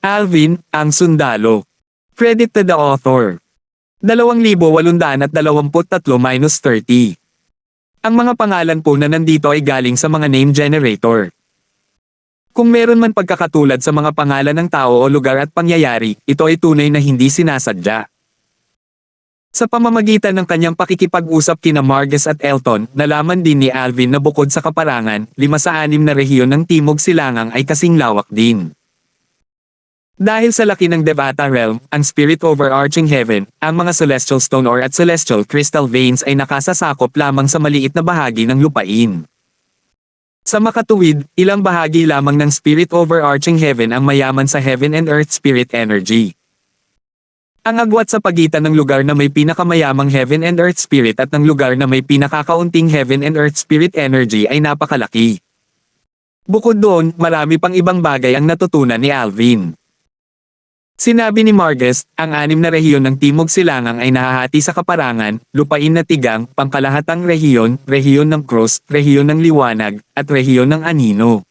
Alvin, ang sundalo. Credit to the author. 2,823-30. Ang mga pangalan po na nandito ay galing sa mga name generator. Kung meron man pagkakatulad sa mga pangalan ng tao o lugar at pangyayari, ito ay tunay na hindi sinasadya. Sa pamamagitan ng kanyang pakikipag-usap kina Margus at Elton, nalaman din ni Alvin na bukod sa kaparangan, 5 sa 6 na rehiyon ng Timog Silangang ay kasing lawak din. Dahil sa laki ng Devata Realm, ang Spirit Overarching Heaven, ang mga Celestial Stone or at Celestial Crystal Veins ay nakasasakop lamang sa maliit na bahagi ng lupain. Sa makatuwid, ilang bahagi lamang ng Spirit Overarching Heaven ang mayaman sa Heaven and Earth Spirit Energy. Ang agwat sa pagitan ng lugar na may pinakamayamang Heaven and Earth Spirit at ng lugar na may pinakakaunting Heaven and Earth Spirit Energy ay napakalaki. Bukod doon, marami pang ibang bagay ang natutunan ni Alvin. Sinabi ni Margus, ang 6 na rehiyon ng Timog Silangang ay nahahati sa kaparangan, lupain na tigang, pangkalahatang rehiyon, rehiyon ng Cross, rehiyon ng Liwanag, at rehiyon ng Anino.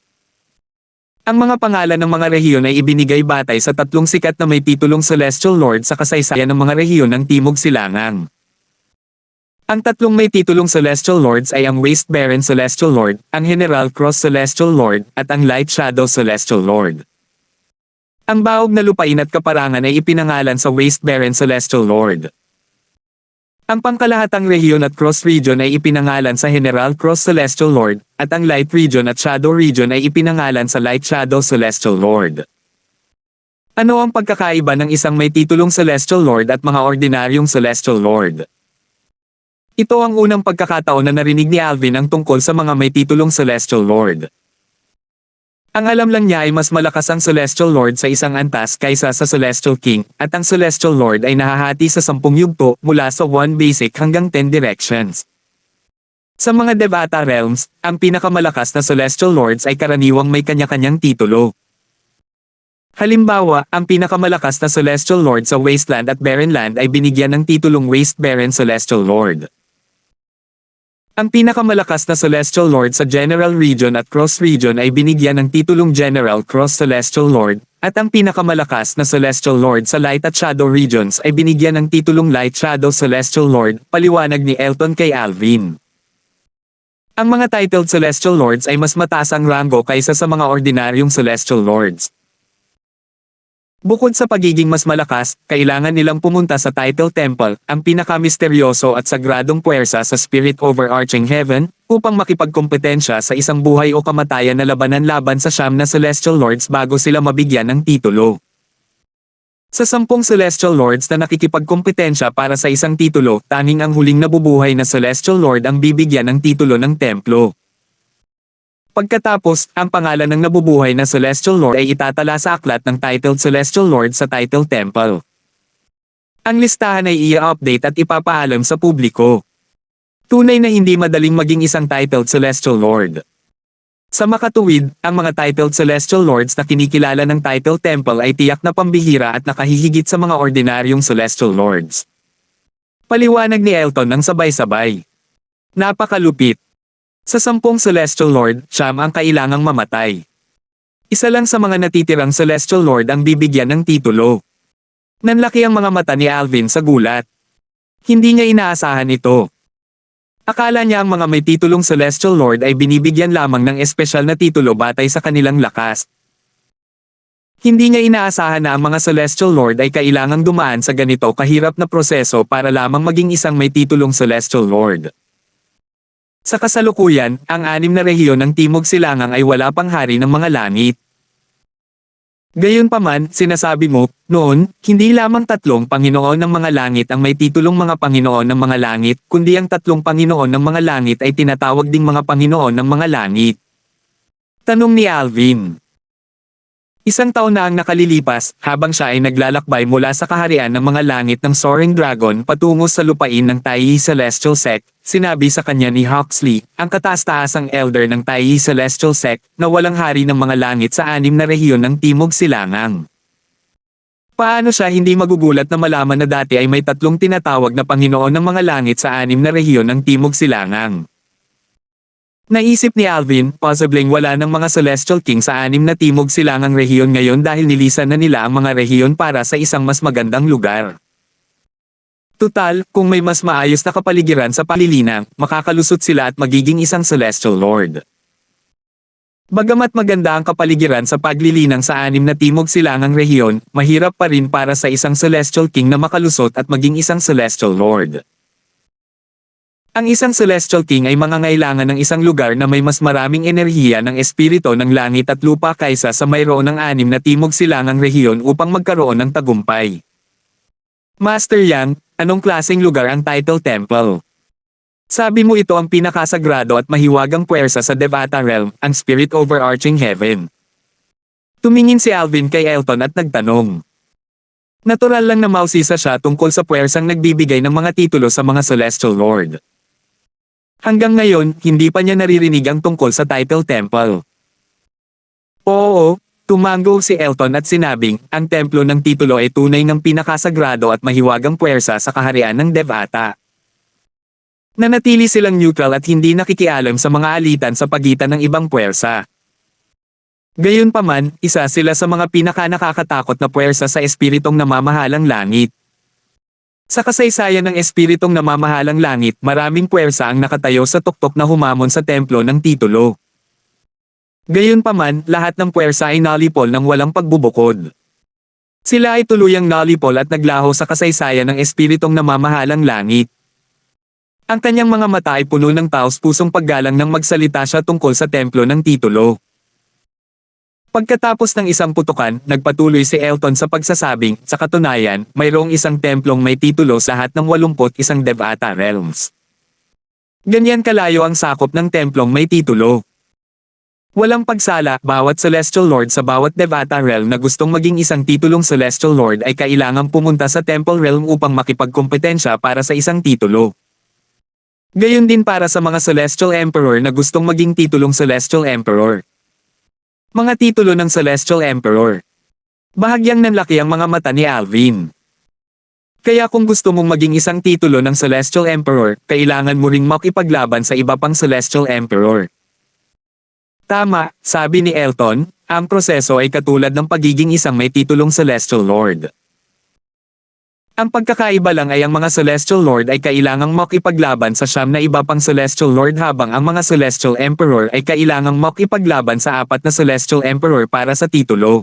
Ang mga pangalan ng mga rehiyon ay ibinigay batay sa 3 sikat na may titulong Celestial Lord sa kasaysayan ng mga rehiyon ng Timog Silangang. Ang 3 may titulong Celestial Lords ay ang Waste Barren Celestial Lord, ang General Cross Celestial Lord, at ang Light Shadow Celestial Lord. Ang bahog na lupain at kaparangan ay ipinangalan sa Waste Barren Celestial Lord. Ang pangkalahatang rehiyon at cross region ay ipinangalan sa General Cross Celestial Lord, at ang Light Region at Shadow Region ay ipinangalan sa Light Shadow Celestial Lord. Ano ang pagkakaiba ng isang may titulong Celestial Lord at mga ordinaryong Celestial Lord? Ito ang unang pagkakataon na narinig ni Alvin ang tungkol sa mga may titulong Celestial Lord. Ang alam lang niya ay mas malakas ang Celestial Lord sa isang antas kaysa sa Celestial King, at ang Celestial Lord ay nahahati sa 10 yugto mula sa 1 basic hanggang 10 directions. Sa mga Devata Realms, ang pinakamalakas na Celestial Lords ay karaniwang may kanya-kanyang titulo. Halimbawa, ang pinakamalakas na Celestial Lord sa Wasteland at Barren Land ay binigyan ng titulong Waste Barren Celestial Lord. Ang pinakamalakas na Celestial Lord sa General Region at Cross Region ay binigyan ng titulong General Cross Celestial Lord, at ang pinakamalakas na Celestial Lord sa Light at Shadow Regions ay binigyan ng titulong Light Shadow Celestial Lord, paliwanag ni Elton kay Alvin. Ang mga titled Celestial Lords ay mas mataas ang rango kaysa sa mga ordinaryong Celestial Lords. Bukod sa pagiging mas malakas, kailangan nilang pumunta sa Title Temple, ang pinakamisteryoso at sagradong puwersa sa Spirit Overarching Heaven, upang makipagkompetensya sa isang buhay o kamatayan na labanan laban sa 9 na Celestial Lords bago sila mabigyan ng titulo. Sa 10 Celestial Lords na nakikipagkompetensya para sa isang titulo, tanging ang huling nabubuhay na Celestial Lord ang bibigyan ng titulo ng templo. Pagkatapos, ang pangalan ng nabubuhay na Celestial Lord ay itatala sa aklat ng titled Celestial Lord sa Title Temple. Ang listahan ay i-update at ipapaalam sa publiko. Tunay na hindi madaling maging isang titled Celestial Lord. Sa makatuwid, ang mga titled Celestial Lords na kinikilala ng Title Temple ay tiyak na pambihira at nakahihigit sa mga ordinaryong Celestial Lords. Paliwanag ni Elton ng sabay-sabay. Napakalupit. Sa 10 Celestial Lord, 9 ang kailangang mamatay. Isa lang sa mga natitirang Celestial Lord ang bibigyan ng titulo. Nanlaki ang mga mata ni Alvin sa gulat. Hindi niya inaasahan ito. Akala niya ang mga may titulong Celestial Lord ay binibigyan lamang ng espesyal na titulo batay sa kanilang lakas. Hindi niya inaasahan na ang mga Celestial Lord ay kailangang dumaan sa ganito kahirap na proseso para lamang maging isang may titulong Celestial Lord. Sa kasalukuyan, ang 6 na rehiyon ng Timog Silangang ay wala pang hari ng mga langit. Gayunpaman, sinasabi mo, noon, hindi lamang 3 Panginoon ng mga langit ang may titulong mga Panginoon ng mga langit, kundi ang 3 Panginoon ng mga langit ay tinatawag ding mga Panginoon ng mga langit. Tanong ni Alvin. 1 taon na ang nakalilipas, habang siya ay naglalakbay mula sa kaharian ng mga langit ng Soaring Dragon patungo sa lupain ng Taiyi Celestial Sect, sinabi sa kanya ni Huxley, ang kataas-taasang elder ng Taiyi Celestial Sect, na walang hari ng mga langit sa 6 na rehiyon ng Timog Silangang. Paano siya hindi magugulat na malaman na dati ay may 3 tinatawag na Panginoon ng mga langit sa 6 na rehiyon ng Timog Silangang? Naisip ni Alvin, posibleng wala ng mga Celestial King sa 6 na timog silangang rehiyon ngayon dahil nilisan na nila ang mga rehiyon para sa isang mas magandang lugar. Tutal, kung may mas maayos na kapaligiran sa paglilinang, makakalusot sila at magiging isang Celestial Lord. Bagamat maganda ang kapaligiran sa paglilinang sa 6 na timog silangang rehiyon, mahirap pa rin para sa isang Celestial King na makalusot at maging isang Celestial Lord. Ang isang Celestial King ay mangangailangan ng isang lugar na may mas maraming enerhiya ng espiritu ng langit at lupa kaysa sa mayroon ng 6 na timog silangang rehiyon upang magkaroon ng tagumpay. Master Yang, anong klaseng lugar ang Title Temple? Sabi mo ito ang pinakasagrado at mahiwagang puwersa sa Devata Realm, ang Spirit Overarching Heaven. Tumingin si Alvin kay Elton at nagtanong. Natural lang na mausisa siya tungkol sa puwersang nagbibigay ng mga titulo sa mga Celestial Lord. Hanggang ngayon, hindi pa niya naririnig ang tungkol sa Title Temple. Oo, tumango si Elton at sinabing, ang templo ng titulo ay tunay ng pinakasagrado at mahiwagang puwersa sa kaharian ng Devata. Nanatili silang neutral at hindi nakikialam sa mga alitan sa pagitan ng ibang puwersa. Gayunpaman, isa sila sa mga pinakanakakatakot na puwersa sa espiritong namamahalang langit. Sa kasaysayan ng espiritong namamahalang langit, maraming puwersa ang nakatayo sa tuktok na humamon sa templo ng titulo. Gayunpaman, lahat ng puwersa ay nalipol ng walang pagbubukod. Sila ay tuluyang nalipol at naglaho sa kasaysayan ng espiritong namamahalang langit. Ang kanyang mga mata ay puno ng taos-pusong paggalang nang magsalita siya tungkol sa templo ng titulo. Pagkatapos ng isang putukan, nagpatuloy si Elton sa pagsasabing, sa katunayan, mayroong isang templong may titulo sa lahat ng 81 Devata Realms. Ganyan kalayo ang sakop ng templong may titulo. Walang pagsala, bawat Celestial Lord sa bawat Devata Realm na gustong maging isang titulong Celestial Lord ay kailangang pumunta sa Temple Realm upang makipagkompetensya para sa isang titulo. Gayon din para sa mga Celestial Emperor na gustong maging titulong Celestial Emperor. Mga titulo ng Celestial Emperor. Bahagyang nanlaki ang mga mata ni Alvin. Kaya kung gusto mong maging isang titulo ng Celestial Emperor, kailangan mo ring makipaglaban sa iba pang Celestial Emperor. Tama, sabi ni Elton, ang proseso ay katulad ng pagiging isang may titulong Celestial Lord. Ang pagkakaiba lang ay ang mga Celestial Lord ay kailangang makipaglaban sa 9 na iba pang Celestial Lord habang ang mga Celestial Emperor ay kailangang makipaglaban sa 4 na Celestial Emperor para sa titulo.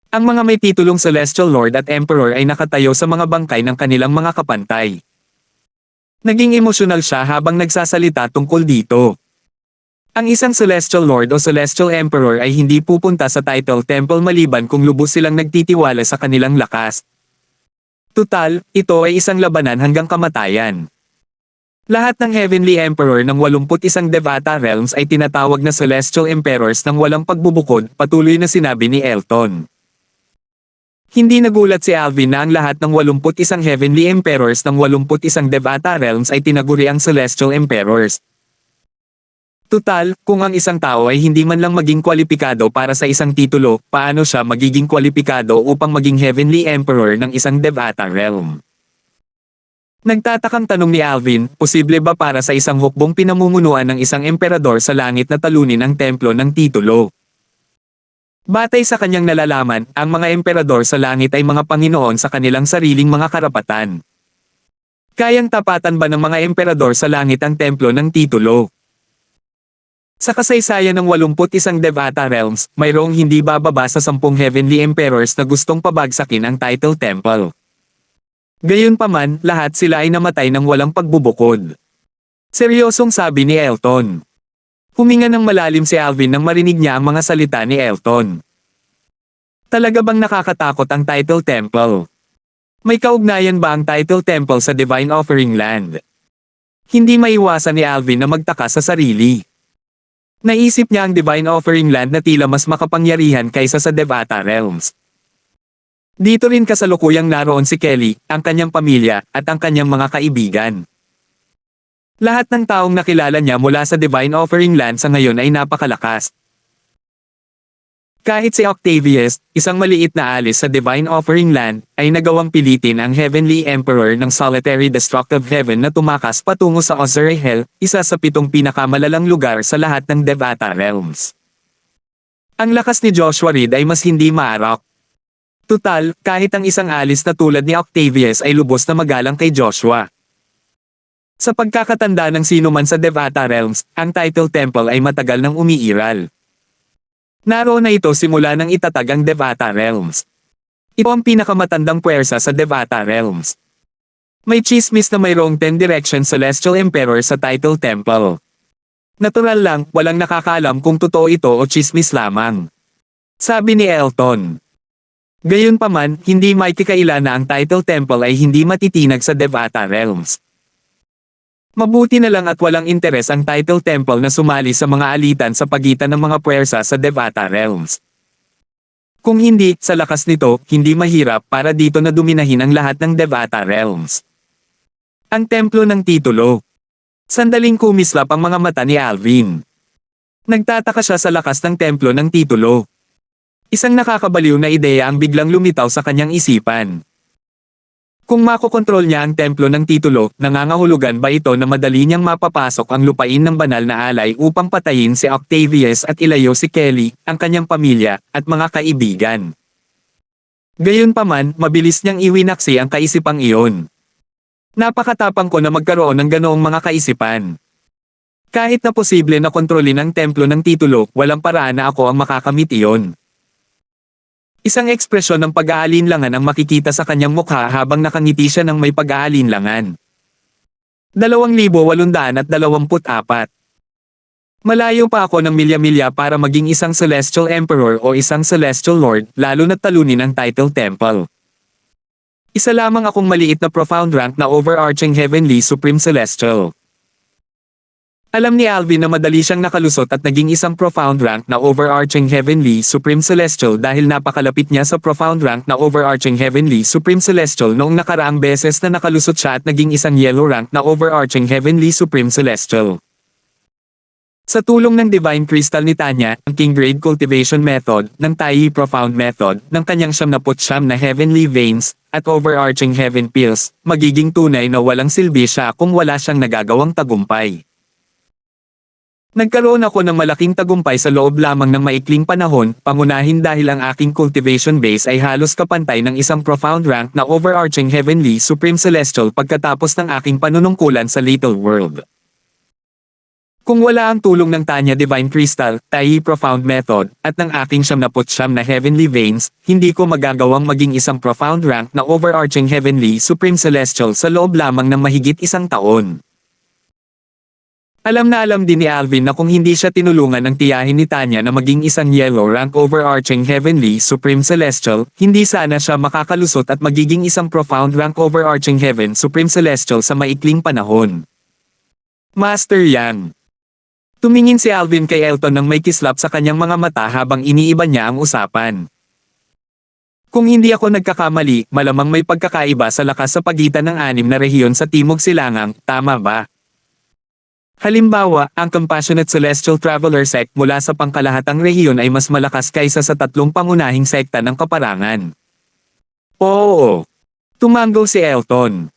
Ang mga may titulong Celestial Lord at Emperor ay nakatayo sa mga bangkay ng kanilang mga kapantay. Naging emosyonal siya habang nagsasalita tungkol dito. Ang isang Celestial Lord o Celestial Emperor ay hindi pupunta sa Title Temple maliban kung lubos silang nagtitiwala sa kanilang lakas. Tutal, ito ay isang labanan hanggang kamatayan. Lahat ng Heavenly Emperor ng 81 Devata Realms ay tinatawag na Celestial Emperors ng walang pagbubukod, patuloy na sinabi ni Elton. Hindi nagulat si Alvin na ang lahat ng 81 Heavenly Emperors ng 81 Devata Realms ay tinaguriang Celestial Emperors. Tutal, kung ang isang tao ay hindi man lang maging kwalipikado para sa isang titulo, paano siya magiging kwalipikado upang maging Heavenly Emperor ng isang Devata Realm? Nagtatakang tanong ni Alvin, posible ba para sa isang hukbong pinamumunuan ng isang emperador sa langit na talunin ang templo ng titulo? Batay sa kanyang nalalaman, ang mga emperador sa langit ay mga Panginoon sa kanilang sariling mga karapatan. Kayang tapatan ba ng mga emperador sa langit ang templo ng titulo? Sa kasaysayan ng 81 Devata Realms, mayroong hindi bababa sa 10 Heavenly Emperors na gustong pabagsakin ang Title Temple. Gayunpaman, lahat sila ay namatay ng walang pagbubukod. Seryosong sabi ni Elton. Huminga ng malalim si Alvin nang marinig niya ang mga salita ni Elton. Talaga bang nakakatakot ang Title Temple? May kaugnayan ba ang Title Temple sa Divine Offering Land? Hindi maiwasan ni Alvin na magtaka sa sarili. Naisip niya ang Divine Offering Land na tila mas makapangyarihan kaysa sa Devata Realms. Dito rin kasalukuyang naroon si Kelly, ang kanyang pamilya, at ang kanyang mga kaibigan. Lahat ng taong nakilala niya mula sa Divine Offering Land sa ngayon ay napakalakas. Kahit si Octavius, isang maliit na alis sa Divine Offering Land, ay nagawang pilitin ang Heavenly Emperor ng Solitary Destructive Heaven na tumakas patungo sa Ozerahel, isa sa 7 pinakamalalang lugar sa lahat ng Devata Realms. Ang lakas ni Joshua Reed ay mas hindi maarok. Tutal, kahit ang isang alis na tulad ni Octavius ay lubos na magalang kay Joshua. Sa pagkakatanda ng sino man sa Devata Realms, ang Title Temple ay matagal nang umiiral. Naroon na ito simula nang itatag ang Devata Realms. Ito ang pinakamatandang puwersa sa Devata Realms. May chismis na mayroong 10 Direction Celestial Emperor sa Title Temple. Natural lang, walang nakakaalam kung totoo ito o chismis lamang. Sabi ni Elton. Gayunpaman, hindi maikikaila na ang Title Temple ay hindi matitinag sa Devata Realms. Mabuti na lang at walang interes ang Title Temple na sumali sa mga alitan sa pagitan ng mga puwersa sa Devata Realms. Kung hindi, sa lakas nito, hindi mahirap para dito na duminahin ang lahat ng Devata Realms. Ang Templo ng Titulo. Sandaling kumislap ang mga mata ni Alvin. Nagtataka siya sa lakas ng Templo ng Titulo. Isang nakakabaliw na ideya ang biglang lumitaw sa kanyang isipan. Kung makokontrol niya ang templo ng titulo, nangangahulugan ba ito na madali niyang mapapasok ang lupain ng banal na alay upang patayin si Octavius at ilayo si Kelly, ang kanyang pamilya, at mga kaibigan? Gayunpaman, mabilis niyang iwinaksi ang kaisipang iyon. Napakatapang ko na magkaroon ng ganoong mga kaisipan. Kahit na posible na kontrolin ang templo ng titulo, walang paraan na ako ang makakamit iyon. Isang ekspresyon ng pag-aalinlangan ang makikita sa kanyang mukha habang nakangiti siya ng may pag-aalinlangan. 2,824. Malayo pa ako ng milya-milya para maging isang Celestial Emperor o isang Celestial Lord, lalo na't talunin ang Title Temple. Isa lamang akong maliit na profound rank na overarching Heavenly Supreme Celestial. Alam ni Alvin na madali siyang nakalusot at naging isang profound rank na overarching Heavenly Supreme Celestial dahil napakalapit niya sa profound rank na overarching Heavenly Supreme Celestial noong nakaraang beses na nakalusot siya at naging isang yellow rank na overarching Heavenly Supreme Celestial. Sa tulong ng Divine Crystal ni Tanya, ang King Grade Cultivation Method, ng Tai Profound Method, ng kanyang 79 na Heavenly Veins, at overarching Heaven Pills, magiging tunay na walang silbi siya kung wala siyang nagagawang tagumpay. Nagkaroon ako ng malaking tagumpay sa loob lamang ng maikling panahon, pangunahin dahil ang aking cultivation base ay halos kapantay ng isang profound rank na overarching Heavenly Supreme Celestial pagkatapos ng aking panunungkulan sa Little World. Kung wala ang tulong ng Tanya Divine Crystal, Tai Profound Method, at ng aking 79 na Heavenly Veins, hindi ko magagawang maging isang profound rank na overarching Heavenly Supreme Celestial sa loob lamang ng mahigit isang taon. Alam na alam din ni Alvin na kung hindi siya tinulungan ng tiyahin ni Tanya na maging isang yellow rank overarching Heavenly Supreme Celestial, hindi sana siya makakalusot at magiging isang profound rank overarching Heaven Supreme Celestial sa maikling panahon. Master Yang. Tumingin si Alvin kay Elton nang may kislap sa kanyang mga mata habang iniiba niya ang usapan. Kung hindi ako nagkakamali, malamang may pagkakaiba sa lakas sa pagitan ng 6 na rehiyon sa Timog Silangang, tama ba? Halimbawa, ang Compassionate Celestial Traveler Sect mula sa pangkalahatang rehiyon ay mas malakas kaysa sa 3 pangunahing sekta ng kaparangan. Oo. Tumango si Elton.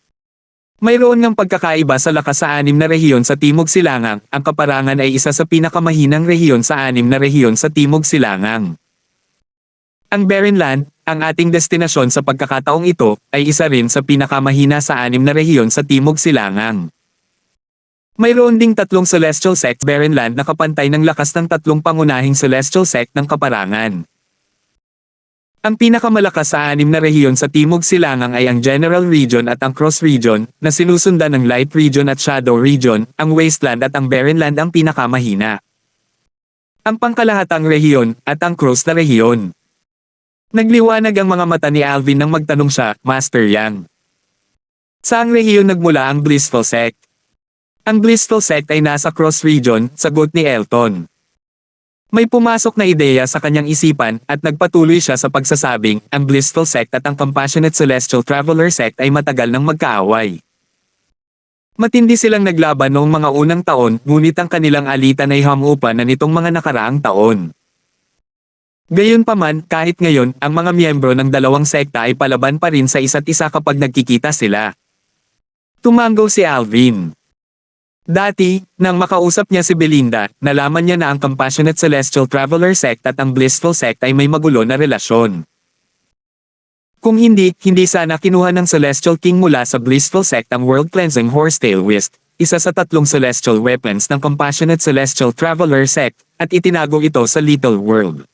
Mayroon ngang pagkakaiba sa lakas sa 6 na rehiyon sa Timog Silangang, ang kaparangan ay isa sa pinakamahinang rehiyon sa 6 na rehiyon sa Timog Silangang. Ang Barren Land, ang ating destinasyon sa pagkakataong ito, ay isa rin sa pinakamahina sa 6 na rehiyon sa Timog Silangang. Mayroon ding 3 Celestial Sect Barren Land na kapantay ng lakas ng 3 pangunahing Celestial Sect ng kaparangan. Ang pinakamalakas sa 6 na rehiyon sa Timog Silangang ay ang General Region at ang Cross Region, na sinusundan ng Light Region at Shadow Region, ang Wasteland at ang Barren Land ang pinakamahina. Ang pangkalahatang rehiyon, at ang Cross na rehiyon. Nagliwanag ang mga mata ni Alvin nang magtanong siya, Master Yang. Saang rehiyon nagmula ang Blissful Sect? Ang Blissful Sect ay nasa Cross Region, sagot ni Elton. May pumasok na ideya sa kanyang isipan at nagpatuloy siya sa pagsasabing, ang Blissful Sect at ang Compassionate Celestial Traveler Sect ay matagal nang magkaaway. Matindi silang naglaban noong mga unang taon, ngunit ang kanilang alitan ay humupa na nitong mga nakaraang taon. Gayunpaman, kahit ngayon, ang mga miyembro ng dalawang sekta ay palaban pa rin sa isa't isa kapag nagkikita sila. Tumango si Alvin. Dati, nang makausap niya si Belinda, nalaman niya na ang Compassionate Celestial Traveler Sect at ang Blissful Sect ay may magulo na relasyon. Kung hindi sana kinuha ng Celestial King mula sa Blissful Sect ang World Cleansing Horsetail Whisk, isa sa tatlong celestial weapons ng Compassionate Celestial Traveler Sect, at itinago ito sa Little World.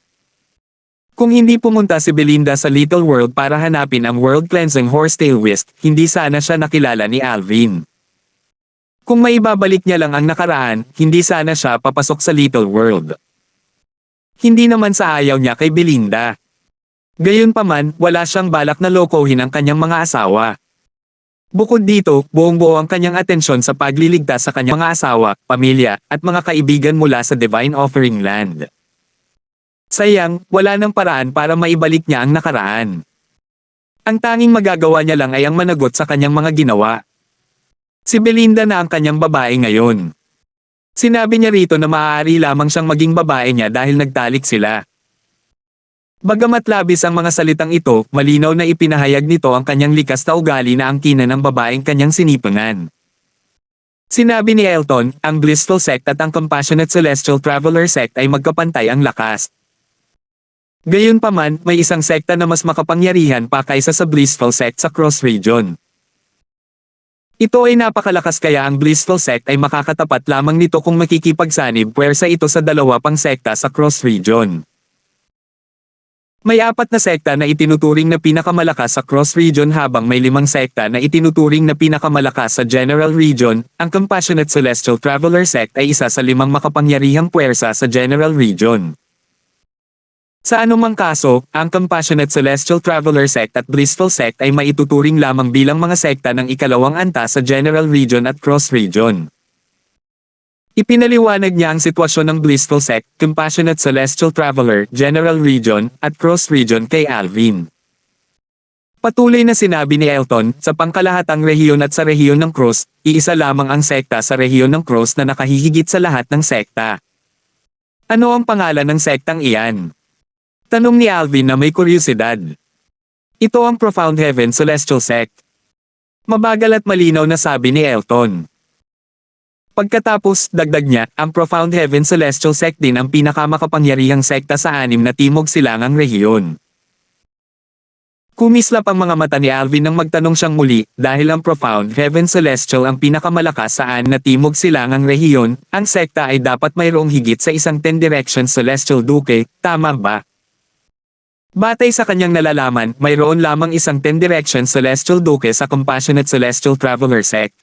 Kung hindi pumunta si Belinda sa Little World para hanapin ang World Cleansing Horsetail Whisk, hindi sana siya nakilala ni Alvin. Kung maibabalik niya lang ang nakaraan, hindi sana siya papasok sa Little World. Hindi naman sa ayaw niya kay Belinda. Gayunpaman, wala siyang balak na lokohin ang kanyang mga asawa. Bukod dito, buong-buo ang kanyang atensyon sa pagliligtas sa kanyang mga asawa, pamilya, at mga kaibigan mula sa Divine Offering Land. Sayang, wala nang paraan para maibalik niya ang nakaraan. Ang tanging magagawa niya lang ay ang managot sa kanyang mga ginawa. Si Belinda na ang kanyang babae ngayon. Sinabi niya rito na maaari lamang siyang maging babae niya dahil nagtalik sila. Bagamat labis ang mga salitang ito, malinaw na ipinahayag nito ang kanyang likas na ugali na angkinan ng babaeng kanyang sinipungan. Sinabi ni Elton, ang Blissful Sect at ang Compassionate Celestial Traveler Sect ay magkapantay ang lakas. Gayunpaman, may isang sekta na mas makapangyarihan pa kaysa sa Blissful Sect sa Cross Region. Ito ay napakalakas kaya ang Blissful Sect ay makakatapat lamang nito kung makikipagsanib puwersa ito sa dalawa pang sekta sa Cross Region. May 4 na sekta na itinuturing na pinakamalakas sa Cross Region habang may 5 sekta na itinuturing na pinakamalakas sa General Region. Ang Compassionate Celestial Traveler Sect ay isa sa 5 makapangyarihang puwersa sa General Region. Sa anumang kaso, ang Compassionate Celestial Traveler Sect at Blissful Sect ay maituturing lamang bilang mga sekta ng ikalawang antas sa General Region at Cross Region. Ipinaliwanag niya ang sitwasyon ng Blissful Sect, Compassionate Celestial Traveler, General Region, at Cross Region kay Alvin. Patuloy na sinabi ni Elton, sa pangkalahatang rehiyon at sa rehiyon ng Cross, iisa lamang ang sekta sa rehiyon ng Cross na nakahihigit sa lahat ng sekta. Ano ang pangalan ng sektang iyan? Tanong ni Alvin na may kuryosidad. Ito ang Profound Heaven Celestial Sect. Mabagal at malinaw na sabi ni Elton. Pagkatapos, dagdag niya, ang Profound Heaven Celestial Sect din ang pinakamakapangyarihang sekta sa 6 na timog silangang rehiyon. Kumislap ang mga mata ni Alvin nang magtanong siyang muli, dahil ang Profound Heaven Celestial ang pinakamalakas sa 6 na timog silangang rehiyon, ang sekta ay dapat mayroong higit sa isang 10 Direction Celestial Duke, tama ba? Batay sa kanyang nalalaman, mayroon lamang isang 10 Direction Celestial Duke sa Compassionate Celestial Traveler Sect.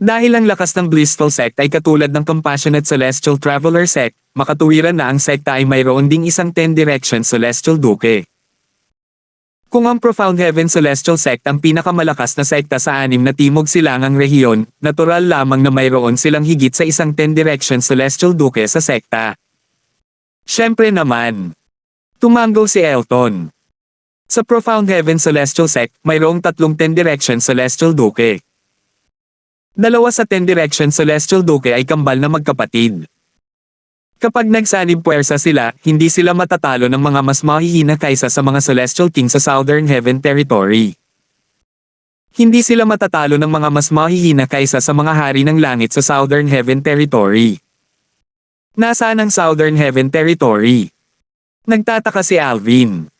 Dahil ang lakas ng Blissful Sect ay katulad ng Compassionate Celestial Traveler Sect, makatuwiran na ang sekta ay mayroon ding isang 10 Direction Celestial Duke. Kung ang Profound Heaven Celestial Sect ang pinakamalakas na sekta sa 6 na timog silangang rehiyon, natural lamang na mayroon silang higit sa isang 10 Direction Celestial Duke sa sekta. Siyempre naman. Tumango si Elton. Sa Profound Heaven Celestial Sect, mayroong 3 10 Direction Celestial Duke. 2 sa 10 Direction Celestial Duke ay kambal na magkapatid. Kapag nagsanib puwersa sila, hindi sila matatalo ng mga mas mahihina kaysa sa mga Celestial King sa Southern Heaven Territory. Hindi sila matatalo ng mga mas mahihina kaysa sa mga hari ng langit sa Southern Heaven Territory. Nasaan ang Southern Heaven Territory? Nagtataka si Alvin.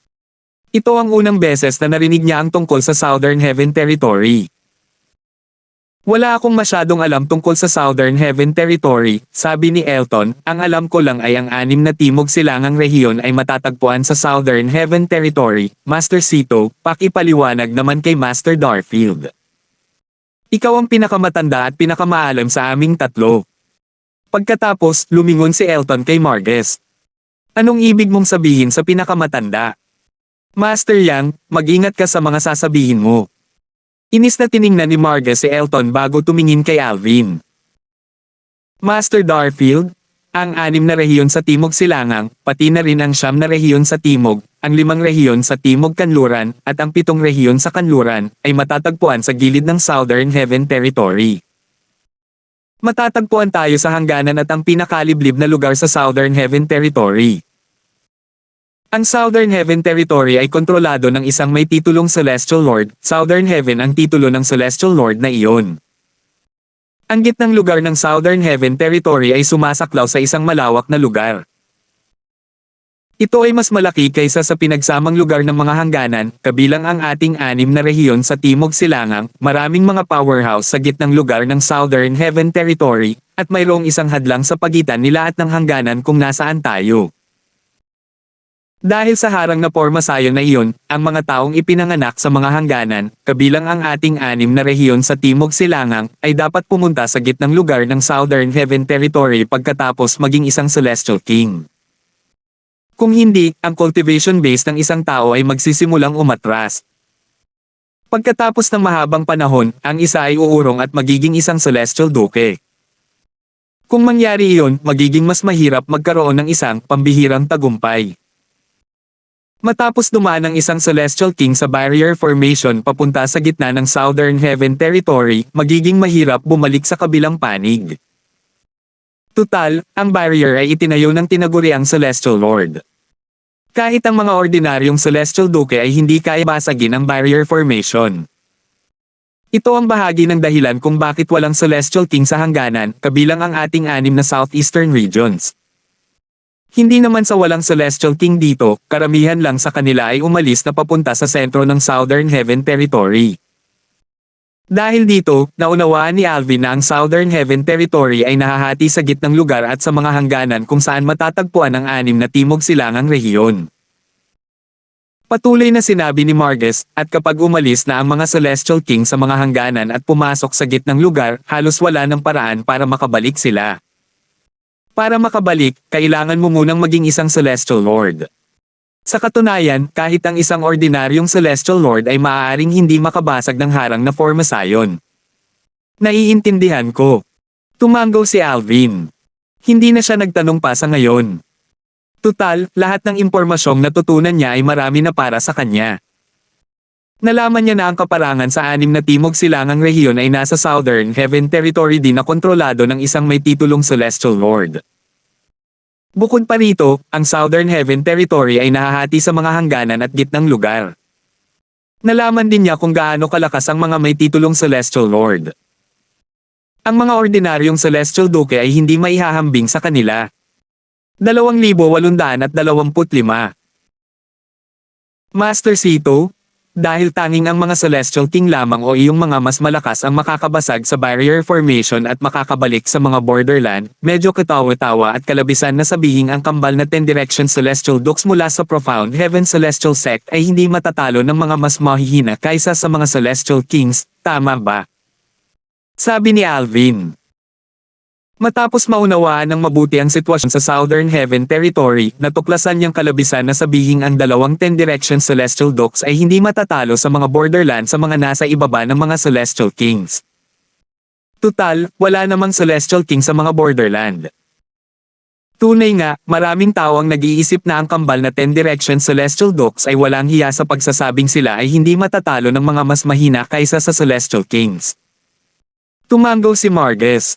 Ito ang unang beses na narinig niya ang tungkol sa Southern Heaven Territory. Wala akong masyadong alam tungkol sa Southern Heaven Territory, sabi ni Elton, ang alam ko lang ay ang 6 na timog silangang rehiyon ay matatagpuan sa Southern Heaven Territory. Master Sito, pakipaliwanag naman kay Master Darfield. Ikaw ang pinakamatanda at pinakamaalam sa aming tatlo. Pagkatapos, lumingon si Elton kay Marges. Anong ibig mong sabihin sa pinakamatanda? Master Yang, mag-ingat ka sa mga sasabihin mo. Inis na tiningnan ni Marges si Elton bago tumingin kay Alvin. Master Darfield, ang 6 na rehiyon sa Timog Silangang, pati na rin ang 9 na rehiyon sa Timog, ang 5 rehiyon sa Timog Kanluran, at ang 7 rehiyon sa Kanluran, ay matatagpuan sa gilid ng Southern Heaven Territory. Matatagpuan tayo sa hangganan at ang pinakaliblib na lugar sa Southern Heaven Territory. Ang Southern Heaven Territory ay kontrolado ng isang may titulong Celestial Lord. Southern Heaven ang titulo ng Celestial Lord na iyon. Ang gitnang lugar ng Southern Heaven Territory ay sumasaklaw sa isang malawak na lugar. Ito ay mas malaki kaysa sa pinagsamang lugar ng mga hangganan, kabilang ang ating 6 na rehiyon sa Timog Silangang, maraming mga powerhouse sa gitnang lugar ng Southern Heaven Territory, at mayroong isang hadlang sa pagitan nila at ng hangganan kung nasaan tayo. Dahil sa harang na pormasayon na iyon, ang mga taong ipinanganak sa mga hangganan, kabilang ang ating 6 na rehiyon sa Timog Silangang, ay dapat pumunta sa gitnang lugar ng Southern Heaven Territory pagkatapos maging isang Celestial King. Kung hindi, ang cultivation base ng isang tao ay magsisimulang umatras. Pagkatapos ng mahabang panahon, ang isa ay uurong at magiging isang Celestial Duke. Kung mangyari iyon, magiging mas mahirap magkaroon ng isang pambihirang tagumpay. Matapos dumaan ang isang Celestial King sa Barrier Formation papunta sa gitna ng Southern Heaven Territory, magiging mahirap bumalik sa kabilang panig. Tutal, ang barrier ay itinayo ng tinaguriang Celestial Lord. Kahit ang mga ordinaryong Celestial Duke ay hindi kaya basagin ang Barrier Formation. Ito ang bahagi ng dahilan kung bakit walang Celestial King sa hangganan, kabilang ang ating 6 na Southeastern regions. Hindi naman sa walang Celestial King dito, karamihan lang sa kanila ay umalis na papunta sa sentro ng Southern Heaven Territory. Dahil dito, naunawaan ni Alvin na ang Southern Heaven Territory ay nahahati sa gitnang lugar at sa mga hangganan kung saan matatagpuan ang 6 na Timog Silangang rehiyon. Patuloy na sinabi ni Margus, at kapag umalis na ang mga Celestial King sa mga hangganan at pumasok sa gitnang lugar, halos wala ng paraan para makabalik sila. Para makabalik, kailangan mo munang maging isang Celestial Lord. Sa katunayan, kahit ang isang ordinaryong Celestial Lord ay maaaring hindi makabasag ng harang na formasayon. Naiintindihan ko. Tumango si Alvin. Hindi na siya nagtanong pa sa ngayon. Tutal, lahat ng impormasyong natutunan niya ay marami na para sa kanya. Nalaman niya na ang kaparangan sa 6 na Timog Silangang rehiyon ay nasa Southern Heaven Territory din na kontrolado ng isang may titulong Celestial Lord. Bukod pa rito, ang Southern Heaven Territory ay nahahati sa mga hangganan at gitnang lugar. Nalaman din niya kung gaano kalakas ang mga may titulong Celestial Lord. Ang mga ordinaryong Celestial Duke ay hindi maihahambing sa kanila. 2,825. Master Sito, dahil tanging ang mga Celestial King lamang o iyong mga mas malakas ang makakabasag sa Barrier Formation at makakabalik sa mga borderland, medyo katawa-tawa at kalabisan na sabihing ang kambal na 10 Direction Celestial Dukes mula sa Profound Heaven Celestial Sect ay hindi matatalo ng mga mas mahihina kaysa sa mga Celestial Kings, tama ba? Sabi ni Alvin. Matapos maunawaan ng mabuti ang sitwasyon sa Southern Heaven Territory, natuklasan niyang kalabisan na sabihing ang 10 Direction Celestial Dukes ay hindi matatalo sa mga borderland sa mga nasa ibaba ng mga Celestial Kings. Tutal, wala namang Celestial King sa mga borderland. Tunay nga, maraming tao ang nag-iisip na ang kambal na 10 Direction Celestial Dukes ay walang hiya sa pagsasabing sila ay hindi matatalo ng mga mas mahina kaysa sa Celestial Kings. Tumango si Margus.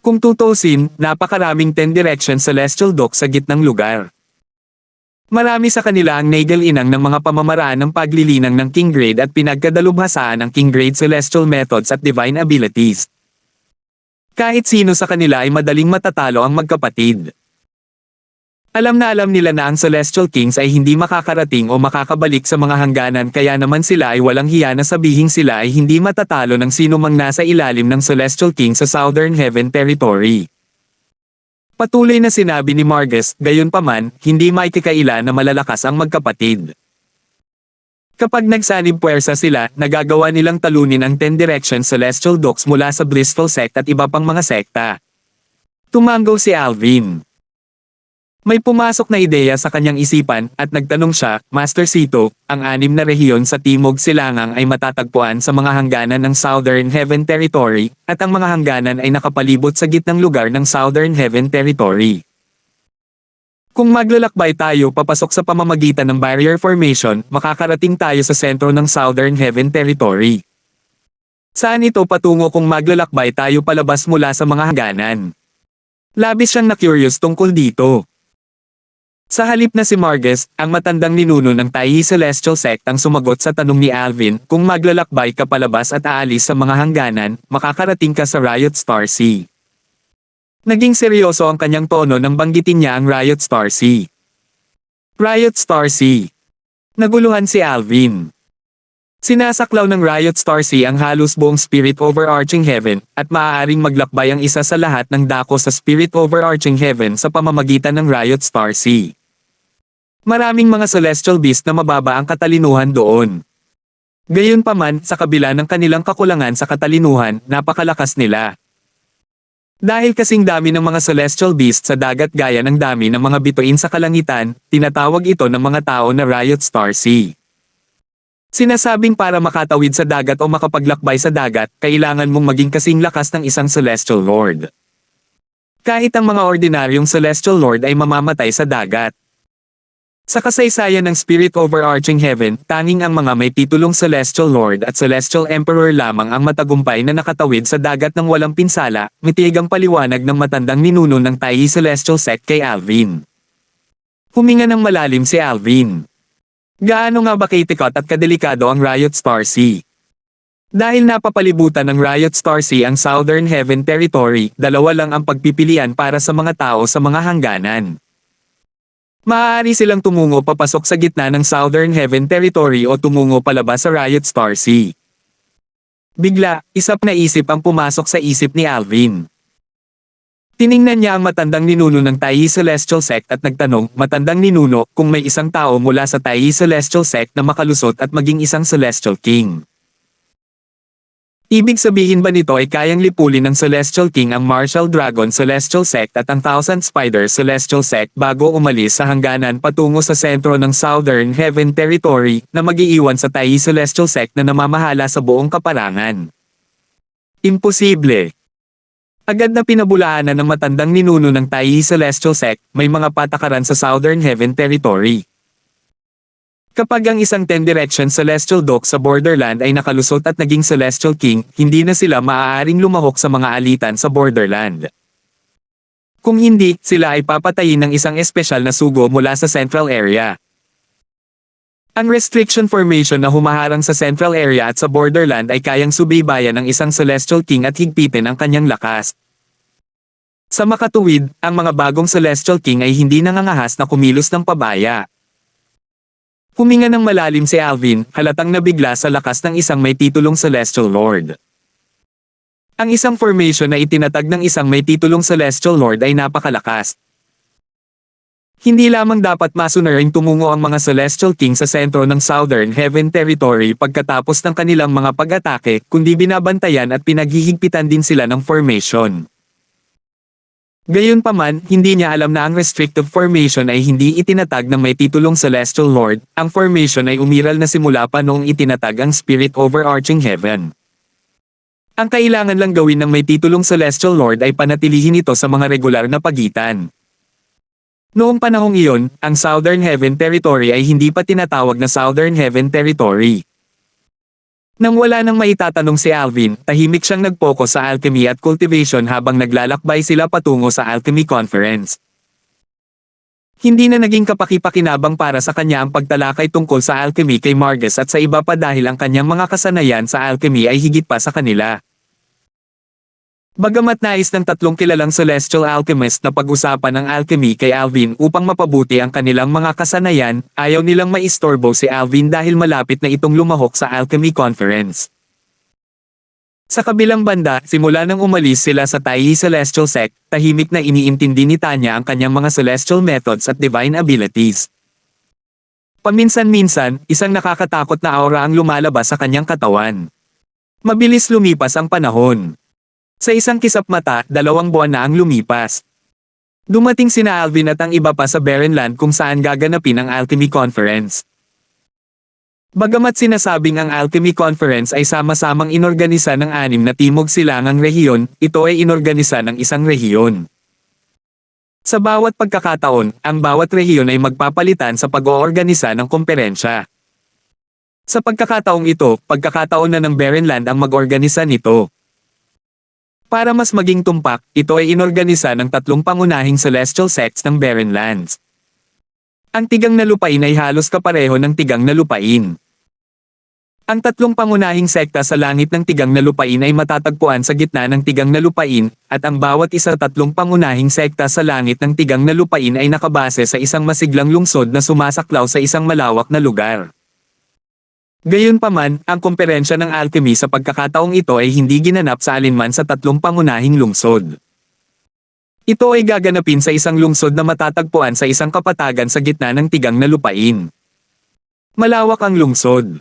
Kung tutusin, napakaraming 10 Direction Celestial Dukes sa gitnang lugar. Marami sa kanila ang nagal-inang ng mga pamamaraan ng paglilinang ng King Grade at pinagkadalubhasaan ng King Grade Celestial Methods at Divine Abilities. Kahit sino sa kanila ay madaling matatalo ang magkapatid. Alam nila na ang Celestial Kings ay hindi makakarating o makakabalik sa mga hangganan kaya naman sila ay walang hiya na sabihing sila ay hindi matatalo ng sino mang nasa ilalim ng Celestial King sa Southern Heaven Territory. Patuloy na sinabi ni Margus, gayunpaman, hindi maikikaila na malalakas ang magkapatid. Kapag nagsanib puwersa sila, nagagawa nilang talunin ang 10 Direction Celestial Dukes mula sa Blissful Sect at iba pang mga sekta. Tumango si Alvin. May pumasok na ideya sa kanyang isipan at nagtanong siya, Master Sito, ang 6 na rehiyon sa Timog Silangang ay matatagpuan sa mga hangganan ng Southern Heaven Territory, at ang mga hangganan ay nakapalibot sa gitnang lugar ng Southern Heaven Territory. Kung maglalakbay tayo papasok sa pamamagitan ng Barrier Formation, makakarating tayo sa sentro ng Southern Heaven Territory. Saan ito patungo kung maglalakbay tayo palabas mula sa mga hangganan? Labis siyang na-curious tungkol dito. Sa halip na si Margus, ang matandang ninuno ng Taiyi Celestial Sect ang sumagot sa tanong ni Alvin, kung maglalakbay ka palabas at aalis sa mga hangganan, makakarating ka sa Riot Star Sea. Naging seryoso ang kanyang tono nang banggitin niya ang Riot Star Sea. Riot Star Sea. Naguluhan si Alvin. Sinasaklaw ng Riot Star Sea ang halos buong Spirit Overarching Heaven, at maaaring maglakbay ang isa sa lahat ng dako sa Spirit Overarching Heaven sa pamamagitan ng Riot Star Sea. Maraming mga celestial beast na mababa ang katalinuhan doon. Gayunpaman, sa kabila ng kanilang kakulangan sa katalinuhan, napakalakas nila. Dahil kasing dami ng mga celestial beast sa dagat gaya ng dami ng mga bituin sa kalangitan, tinatawag ito ng mga tao na Riot Star Sea. Sinasabing para makatawid sa dagat o makapaglakbay sa dagat, kailangan mong maging kasing lakas ng isang celestial lord. Kahit ang mga ordinaryong celestial lord ay mamamatay sa dagat. Sa kasaysayan ng Spirit Overarching Heaven, tanging ang mga may titulong Celestial Lord at Celestial Emperor lamang ang matagumpay na nakatawid sa dagat ng walang pinsala, mitigang paliwanag ng matandang ninuno ng Taiyi Celestial Sect kay Alvin. Huminga ng malalim si Alvin. Gaano nga ba kitikot at kadelikado ang Riot Star Sea? Dahil napapalibutan ng Riot Star Sea ang Southern Heaven Territory, dalawa lang ang pagpipilian para sa mga tao sa mga hangganan. Maaari silang tumungo papasok sa gitna ng Southern Heaven Territory o tumungo palabas sa Riot Star Sea. Bigla, isip na isip ang pumasok sa isip ni Alvin. Tiningnan niya ang matandang ninuno ng Taiyi Celestial Sect at nagtanong, matandang ninuno, kung may isang tao mula sa Taiyi Celestial Sect na makalusot at maging isang Celestial King. Ibig sabihin ba nito ay kayang lipulin ng Celestial King ang Martial Dragon Celestial Sect at ang Thousand Spider Celestial Sect bago umalis sa hangganan patungo sa sentro ng Southern Heaven Territory na mag-iiwan sa Taiyi Celestial Sect na namamahala sa buong kaparangan? Imposible. Agad na pinabulaanan ng matandang ninuno ng Taiyi Celestial Sect, may mga patakaran sa Southern Heaven Territory. Kapag ang isang 10-direction Celestial Dock sa Borderland ay nakalusot at naging Celestial King, hindi na sila maaaring lumahok sa mga alitan sa Borderland. Kung hindi, sila ay papatayin ng isang espesyal na sugo mula sa Central Area. Ang Restriction Formation na humaharang sa Central Area at sa Borderland ay kayang subaybayan ng isang Celestial King at higpitin ang kanyang lakas. Sa makatuwid, ang mga bagong Celestial King ay hindi nangangahas na kumilos ng pabaya. Huminga ng malalim si Alvin, halatang nabigla sa lakas ng isang may titulong Celestial Lord. Ang isang formation na itinatag ng isang may titulong Celestial Lord ay napakalakas. Hindi lamang dapat masunaring tumungo ang mga Celestial King sa sentro ng Southern Heaven Territory pagkatapos ng kanilang mga pag-atake, kundi binabantayan at pinaghihigpitan din sila ng formation. Gayunpaman, hindi niya alam na ang restrictive formation ay hindi itinatag ng may titulong Celestial Lord, ang formation ay umiral na simula pa noong itinatag ang Spirit Overarching Heaven. Ang kailangan lang gawin ng may titulong Celestial Lord ay panatilihin ito sa mga regular na pagitan. Noong panahong iyon, ang Southern Heaven Territory ay hindi pa tinatawag na Southern Heaven Territory. Nang wala nang maitatanong si Alvin, tahimik siyang nag-focus sa alchemy at cultivation habang naglalakbay sila patungo sa Alchemy Conference. Hindi na naging kapaki-pakinabang para sa kanya ang pagtalakay tungkol sa alchemy kay Margus at sa iba pa dahil ang kanyang mga kasanayan sa alchemy ay higit pa sa kanila. Bagamat nais ng tatlong kilalang celestial alchemist na pag-usapan ang alchemy kay Alvin upang mapabuti ang kanilang mga kasanayan, ayaw nilang maistorbo si Alvin dahil malapit na itong lumahok sa Alchemy Conference. Sa kabilang banda, simula nang umalis sila sa Taiyi Celestial Sect, tahimik na iniintindi ni Tanya ang kanyang mga celestial methods at divine abilities. Paminsan-minsan, isang nakakatakot na aura ang lumalabas sa kanyang katawan. Mabilis lumipas ang panahon. Sa isang kisap mata, 2 buwan na ang lumipas. Dumating sina Alvin at ang iba pa sa Barrenland kung saan gaganapin ang Alchemy Conference. Bagamat sinasabing ang Alchemy Conference ay sama-samang inorganisa ng 6 na timog silangang rehiyon, ito ay inorganisa ng isang rehiyon. Sa bawat pagkakataon, ang bawat rehiyon ay magpapalitan sa pag-oorganisa ng komperensya. Sa pagkakataong ito, pagkakataon na ng Barrenland ang mag-organisa nito. Para mas maging tumpak, ito ay inorganisa ng 3 pangunahing celestial sects ng Barrenlands. Ang tigang na lupain ay halos kapareho ng tigang na lupain. Ang tatlong pangunahing sekta sa langit ng tigang na lupain ay matatagpuan sa gitna ng tigang na lupain, at ang bawat isa tatlong pangunahing sekta sa langit ng tigang na lupain ay nakabase sa isang masiglang lungsod na sumasaklaw sa isang malawak na lugar. Gayunpaman, ang komperensya ng alchemy sa pagkakataong ito ay hindi ginanap sa alinman sa tatlong pangunahing lungsod. Ito ay gaganapin sa isang lungsod na matatagpuan sa isang kapatagan sa gitna ng tigang na lupain. Malawak ang lungsod.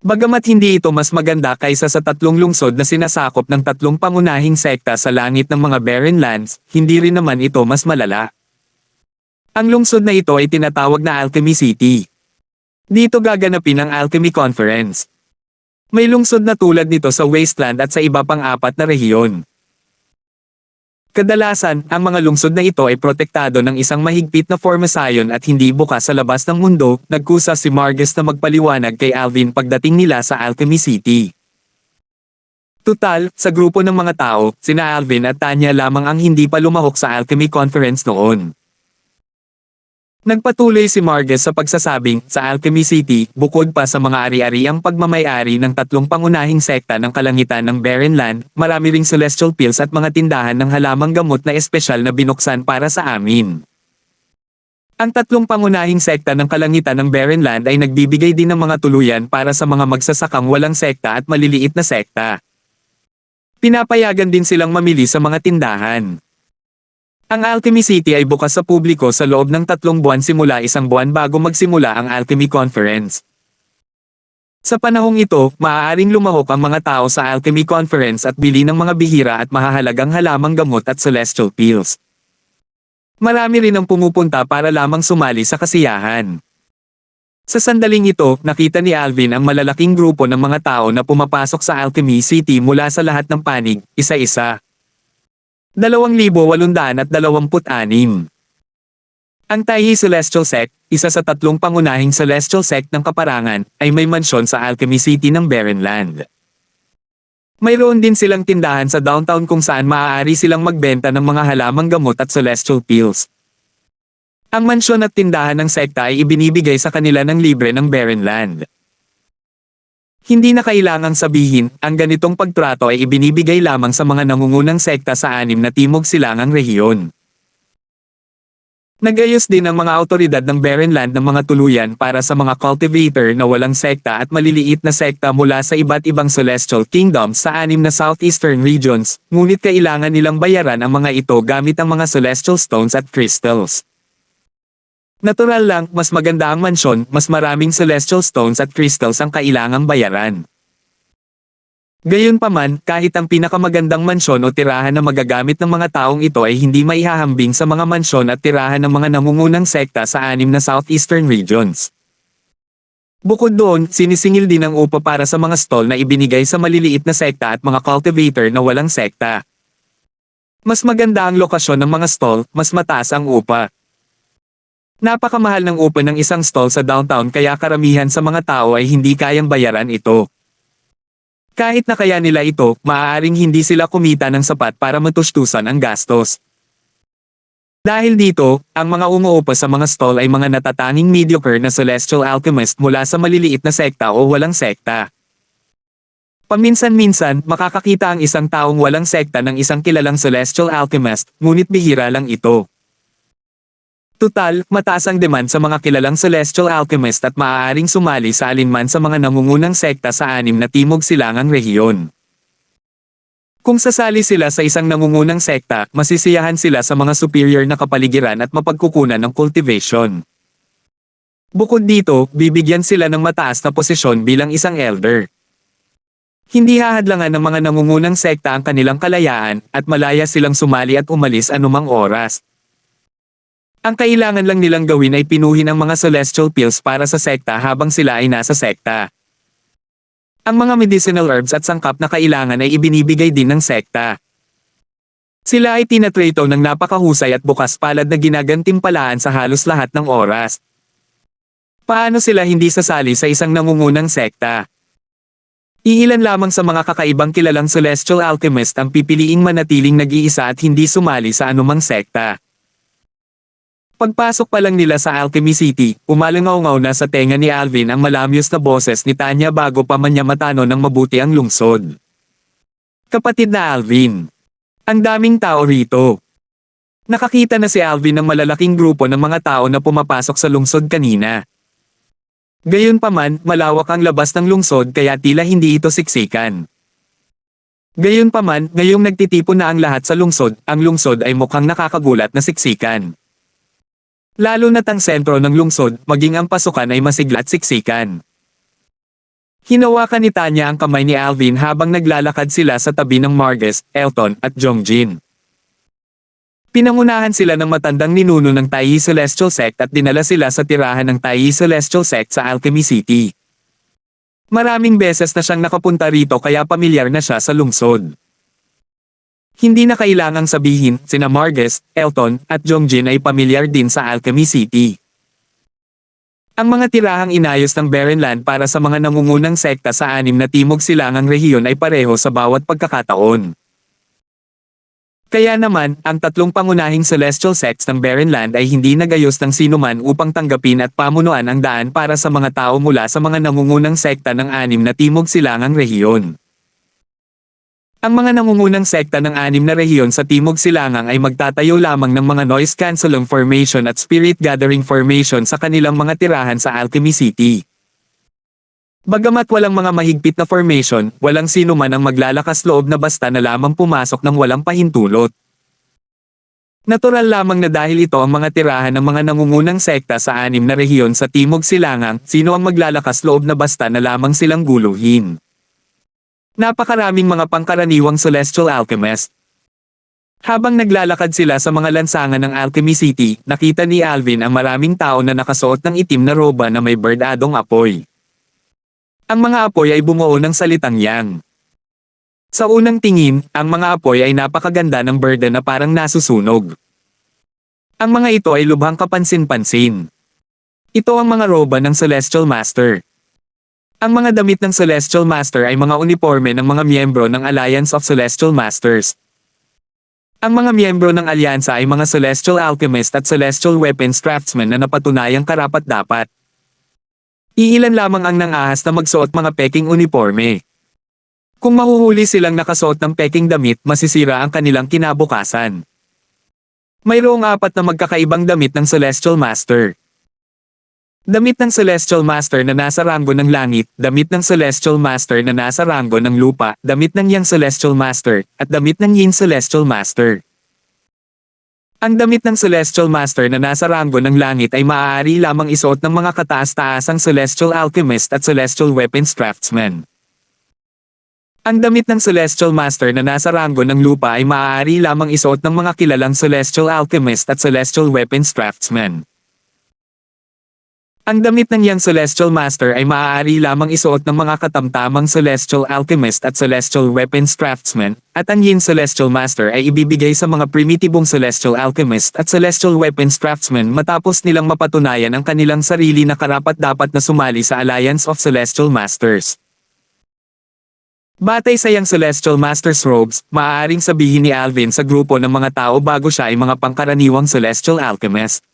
Bagamat hindi ito mas maganda kaysa sa tatlong lungsod na sinasakop ng tatlong pangunahing sekta sa langit ng mga barren lands, hindi rin naman ito mas malala. Ang lungsod na ito ay tinatawag na Alchemy City. Dito gaganapin ang Alchemy Conference. May lungsod na tulad nito sa Wasteland at sa iba pang 4 na rehiyon. Kadalasan, ang mga lungsod na ito ay protektado ng isang mahigpit na formasayon at hindi bukas sa labas ng mundo. Nagkusa si Margus na magpaliwanag kay Alvin pagdating nila sa Alchemy City. Tutal, sa grupo ng mga tao, sina Alvin at Tanya lamang ang hindi pa lumahok sa Alchemy Conference noon. Nagpatuloy si Margus sa pagsasabing, sa Alchemy City, bukod pa sa mga ari-ariang pagmamay-ari ng tatlong pangunahing sekta ng kalangitan ng Barren Land, marami ring celestial pills at mga tindahan ng halamang gamot na espesyal na binuksan para sa amin. Ang tatlong pangunahing sekta ng kalangitan ng Barren Land ay nagbibigay din ng mga tuluyan para sa mga magsasakang walang sekta at maliliit na sekta. Pinapayagan din silang mamili sa mga tindahan. Ang Alchemy City ay bukas sa publiko sa loob ng 3 buwan simula 1 buwan bago magsimula ang Alchemy Conference. Sa panahong ito, maaaring lumahok ang mga tao sa Alchemy Conference at bili ng mga bihira at mahahalagang halamang gamot at celestial pills. Marami rin ang pumupunta para lamang sumali sa kasiyahan. Sa sandaling ito, nakita ni Alvin ang malalaking grupo ng mga tao na pumapasok sa Alchemy City mula sa lahat ng panig, isa-isa. 2,826. Ang Taihi Celestial Sect, isa sa tatlong pangunahing celestial sect ng kaparangan, ay may mansyon sa Alchemy City ng Barren Land. Mayroon din silang tindahan sa downtown kung saan maaari silang magbenta ng mga halamang gamot at celestial pills. Ang mansyon at tindahan ng sekta ay ibinibigay sa kanila ng libre ng Barren Land. Hindi na kailangang sabihin, ang ganitong pagtrato ay ibinibigay lamang sa mga nangungunang sekta sa 6 na timog silangang rehiyon. Nagayos din ang mga awtoridad ng Barren Land ng mga tuluyan para sa mga cultivator na walang sekta at maliliit na sekta mula sa iba't ibang celestial kingdoms sa 6 na southeastern regions, ngunit kailangan nilang bayaran ang mga ito gamit ang mga celestial stones at crystals. Natural lang, mas maganda ang mansyon, mas maraming celestial stones at crystals ang kailangang bayaran. Gayunpaman, kahit ang pinakamagandang mansyon o tirahan na magagamit ng mga taong ito ay hindi maihahambing sa mga mansyon at tirahan ng mga nangungunang sekta sa 6 na southeastern regions. Bukod doon, sinisingil din ang upa para sa mga stall na ibinigay sa maliliit na sekta at mga cultivator na walang sekta. Mas maganda ang lokasyon ng mga stall, mas mataas ang upa. Napakamahal ng upa ng isang stall sa downtown kaya karamihan sa mga tao ay hindi kayang bayaran ito. Kahit na kaya nila ito, maaaring hindi sila kumita ng sapat para matustusan ang gastos. Dahil dito, ang mga umuupa sa mga stall ay mga natatanging mediocre na celestial alchemist mula sa maliliit na sekta o walang sekta. Paminsan-minsan, makakakita ang isang taong walang sekta ng isang kilalang celestial alchemist, ngunit bihira lang ito. Tutal, mataas ang demand sa mga kilalang celestial alchemist at maaaring sumali sa alinman sa mga nangungunang sekta sa 6 na timog silangang rehiyon. Kung sasali sila sa isang nangungunang sekta, masisiyahan sila sa mga superior na kapaligiran at mapagkukunan ng cultivation. Bukod dito, bibigyan sila ng mataas na posisyon bilang isang elder. Hindi hahadlangan ng mga nangungunang sekta ang kanilang kalayaan, at malaya silang sumali at umalis anumang oras. Ang kailangan lang nilang gawin ay pinuhin ang mga celestial pills para sa sekta habang sila ay nasa sekta. Ang mga medicinal herbs at sangkap na kailangan ay ibinibigay din ng sekta. Sila ay tinatrato ng napakahusay at bukas palad na ginagantimpalaan sa halos lahat ng oras. Paano sila hindi sasali sa isang nangungunang sekta? Iilan lamang sa mga kakaibang kilalang celestial alchemist ang pipiliing manatiling nag-iisa at hindi sumali sa anumang sekta. Pagpasok pa lang nila sa Alchemy City, umalangaw-ngaw na sa tenga ni Alvin ang malamyos na boses ni Tanya bago pa man niya matano ng mabuti ang lungsod. Kapatid na Alvin. Ang daming tao rito. Nakakita na si Alvin ng malalaking grupo ng mga tao na pumapasok sa lungsod kanina. Gayunpaman, malawak ang labas ng lungsod kaya tila hindi ito siksikan. Gayunpaman, ngayong nagtitipon na ang lahat sa lungsod, ang lungsod ay mukhang nakakagulat na siksikan. Lalo na't ang sentro ng lungsod, maging ang pasukan ay masigla at siksikan. Hinawakan ni Tanya ang kamay ni Alvin habang naglalakad sila sa tabi ng Marges, Elton, at Jongjin. Pinangunahan sila ng matandang ninuno ng Taiyi Celestial Sect at dinala sila sa tirahan ng Taiyi Celestial Sect sa Alchemy City. Maraming beses na siyang nakapunta rito kaya pamilyar na siya sa lungsod. Hindi na kailangang sabihin, sina Marges, Elton, at Jongjin ay pamilyar din sa Alchemy City. Ang mga tirahang inayos ng Barren Land para sa mga nangungunang sekta sa 6 na timog silangang rehiyon ay pareho sa bawat pagkakataon. Kaya naman, ang 3 pangunahing celestial sects ng Barren Land ay hindi nagayos ng sinuman upang tanggapin at pamunuan ang daan para sa mga tao mula sa mga nangungunang sekta ng 6 na timog silangang rehiyon. Ang mga nangungunang sekta ng 6 na rehiyon sa Timog Silangang ay magtatayo lamang ng mga noise cancelling formation at spirit gathering formation sa kanilang mga tirahan sa Alchemy City. Bagamat walang mga mahigpit na formation, walang sino man ang maglalakas loob na basta na lamang pumasok ng walang pahintulot. Natural lamang na dahil ito ang mga tirahan ng mga nangungunang sekta sa 6 na rehiyon sa Timog Silangang, sino ang maglalakas loob na basta na lamang silang guluhin. Napakaraming mga pangkaraniwang celestial alchemist. Habang naglalakad sila sa mga lansangan ng Alchemy City, nakita ni Alvin ang maraming tao na nakasuot ng itim na roba na may berdadong apoy. Ang mga apoy ay bumuo ng salitang yang. Sa unang tingin, ang mga apoy ay napakaganda ng berda na parang nasusunog. Ang mga ito ay lubhang kapansin-pansin. Ito ang mga roba ng Celestial Master. Ang mga damit ng Celestial Master ay mga uniforme ng mga miyembro ng Alliance of Celestial Masters. Ang mga miyembro ng alyansa ay mga Celestial Alchemist at Celestial Weapons Craftsmen na napatunayang karapat-dapat. Iilan lamang ang nangahas na magsuot mga peking uniforme. Kung mahuhuli silang nakasuot ng peking damit, masisira ang kanilang kinabukasan. Mayroong 4 na magkakaibang damit ng Celestial Master. Damit ng Celestial Master na nasa ranggo ng langit, damit ng Celestial Master na nasa ranggo ng lupa, damit ng Yang Celestial Master, at damit ng Yin Celestial Master. Ang damit ng Celestial Master na nasa ranggo ng langit ay maaari lamang isuot ng mga kataas-taasang Celestial Alchemist at Celestial Weapons Craftsmen. Ang damit ng Celestial Master na nasa ranggo ng lupa ay maaari lamang isuot ng mga kilalang Celestial Alchemist at Celestial Weapons Craftsmen. Ang damit ng Yang Celestial Master ay maaari lamang isuot ng mga katamtamang Celestial Alchemist at Celestial Weapons Craftsmen, at ang Yin Celestial Master ay ibibigay sa mga primitibong Celestial Alchemist at Celestial Weapons Craftsmen matapos nilang mapatunayan ang kanilang sarili na karapat-dapat na sumali sa Alliance of Celestial Masters. Batay sa Yang Celestial Master's robes, maaaring sabihin ni Alvin sa grupo ng mga tao bago siya ay mga pangkaraniwang Celestial Alchemist.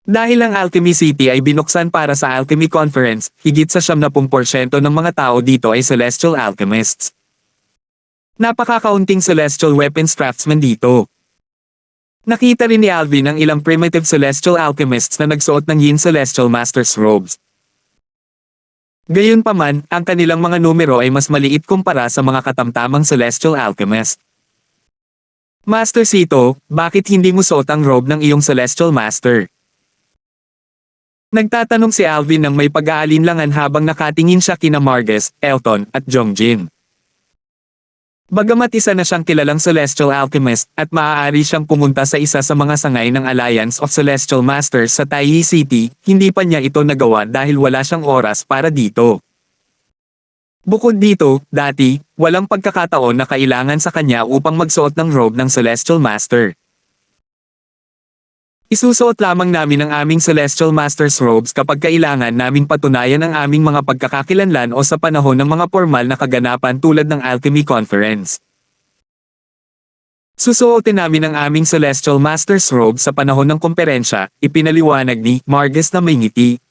Dahil ang Alchemy City ay binuksan para sa Alchemy Conference, higit sa 70% ng mga tao dito ay Celestial Alchemists. Napakakaunting Celestial Weapons Craftsmen dito. Nakita rin ni Alvin ang ilang primitive Celestial Alchemists na nagsuot ng Yin Celestial Master's robes. Gayunpaman, ang kanilang mga numero ay mas maliit kumpara sa mga katamtamang Celestial Alchemist. Master Sito, bakit hindi mo suot ang robe ng iyong Celestial Master? Nagtatanong si Alvin nang may pag-aalinlangan habang nakatingin siya kina Marges, Elton, at Jongjin. Bagamat isa na siyang kilalang Celestial Alchemist at maaari siyang pumunta sa isa sa mga sangay ng Alliance of Celestial Masters sa Taiyi City, hindi pa niya ito nagawa dahil wala siyang oras para dito. Bukod dito, dati, walang pagkakataon na kailangan sa kanya upang magsuot ng robe ng Celestial Master. Isusuot lamang namin ang aming Celestial Master's robes kapag kailangan naming patunayan ang aming mga pagkakakilanlan o sa panahon ng mga formal na kaganapan tulad ng Alchemy Conference. Susuotin namin ang aming Celestial Master's robe sa panahon ng komperensya, ipinaliwanag ni Margus na may ngiti.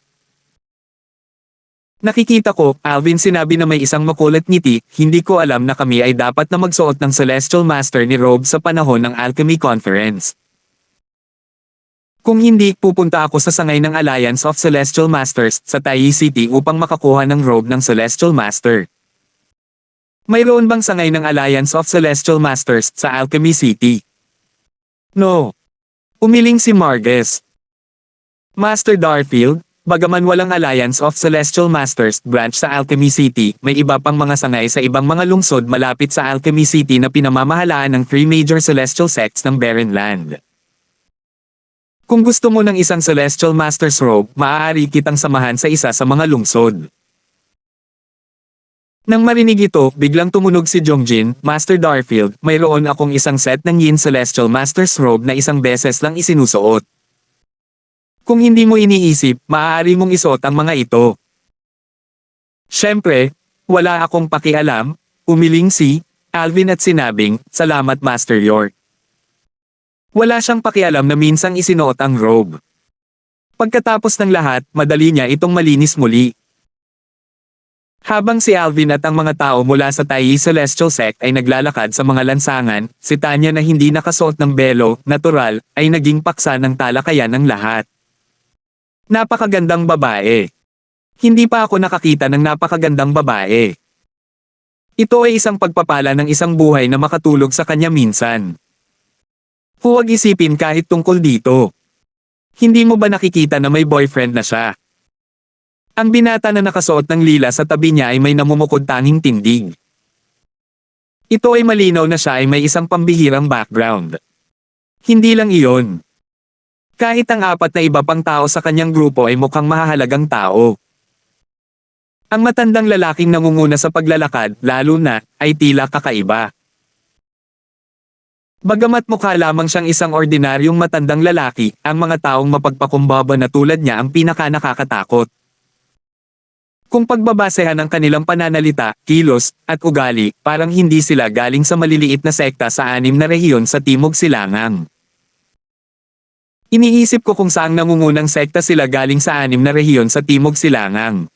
Nakikita ko, Alvin, sinabi na may isang makulit ngiti, hindi ko alam na kami ay dapat na magsuot ng Celestial Master ni robe sa panahon ng Alchemy Conference. Kung hindi, pupunta ako sa sangay ng Alliance of Celestial Masters sa Tayi City upang makakuha ng robe ng Celestial Master. Mayroon bang sangay ng Alliance of Celestial Masters sa Alchemy City? No. Umiling si Margus. Master Darfield, bagaman walang Alliance of Celestial Masters branch sa Alchemy City, may iba pang mga sangay sa ibang mga lungsod malapit sa Alchemy City na pinamamahalaan ng 3 major celestial sects ng Barren Land. Kung gusto mo ng isang Celestial Master's robe, maaari kitang samahan sa isa sa mga lungsod. Nang marinig ito, biglang tumunog si Jongjin, Master Darfield, mayroon akong isang set ng Yin Celestial Master's robe na isang beses lang isinusuot. Kung hindi mo iniisip, maaari mong isuot ang mga ito. Siyempre, wala akong pakialam, umiling si Alvin at sinabing, salamat Master York. Wala siyang pakialam na minsang isinuot ang robe. Pagkatapos ng lahat, madali niya itong malinis muli. Habang si Alvin at ang mga tao mula sa Tayi Celestial Sect ay naglalakad sa mga lansangan, si Tanya na hindi nakasuot ng belo, natural, ay naging paksa ng talakayan ng lahat. Napakagandang babae. Hindi pa ako nakakita ng napakagandang babae. Ito ay isang pagpapala ng isang buhay na makatulog sa kanya minsan. Huwag isipin kahit tungkol dito. Hindi mo ba nakikita na may boyfriend na siya? Ang binata na nakasuot ng lila sa tabi niya ay may namumukod tanging tindig. Ito ay malinaw na siya ay may isang pambihirang background. Hindi lang iyon. Kahit ang 4 na iba pang tao sa kanyang grupo ay mukhang mahahalagang tao. Ang matandang lalaking nangunguna sa paglalakad, lalo na, ay tila kakaiba. Bagamat mukha lamang siyang isang ordinaryong matandang lalaki, ang mga taong mapagpakumbaba na tulad niya ang pinaka-nakakatakot. Kung pagbabasehan ang kanilang pananalita, kilos, at ugali, parang hindi sila galing sa maliliit na sekta sa 6 na rehiyon sa Timog Silangang. Iniisip ko kung saang nangungunang sekta sila galing sa 6 na rehiyon sa Timog Silangang.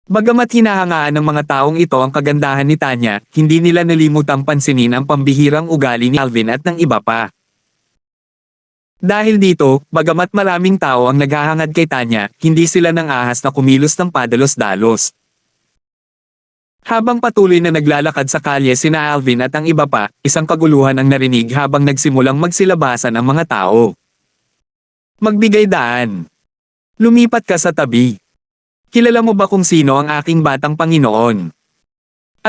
Bagamat hinahangaan ng mga taong ito ang kagandahan ni Tanya, hindi nila nalimutang pansinin ang pambihirang ugali ni Alvin at ng iba pa. Dahil dito, bagamat maraming tao ang naghahangad kay Tanya, hindi sila nang ahas na kumilos ng padalos-dalos. Habang patuloy na naglalakad sa kalye sina Alvin at ang iba pa, isang kaguluhan ang narinig habang nagsimulang magsilabasan ang mga tao. Magbigay daan. Lumipat ka sa tabi. Kilala mo ba kung sino ang aking batang Panginoon?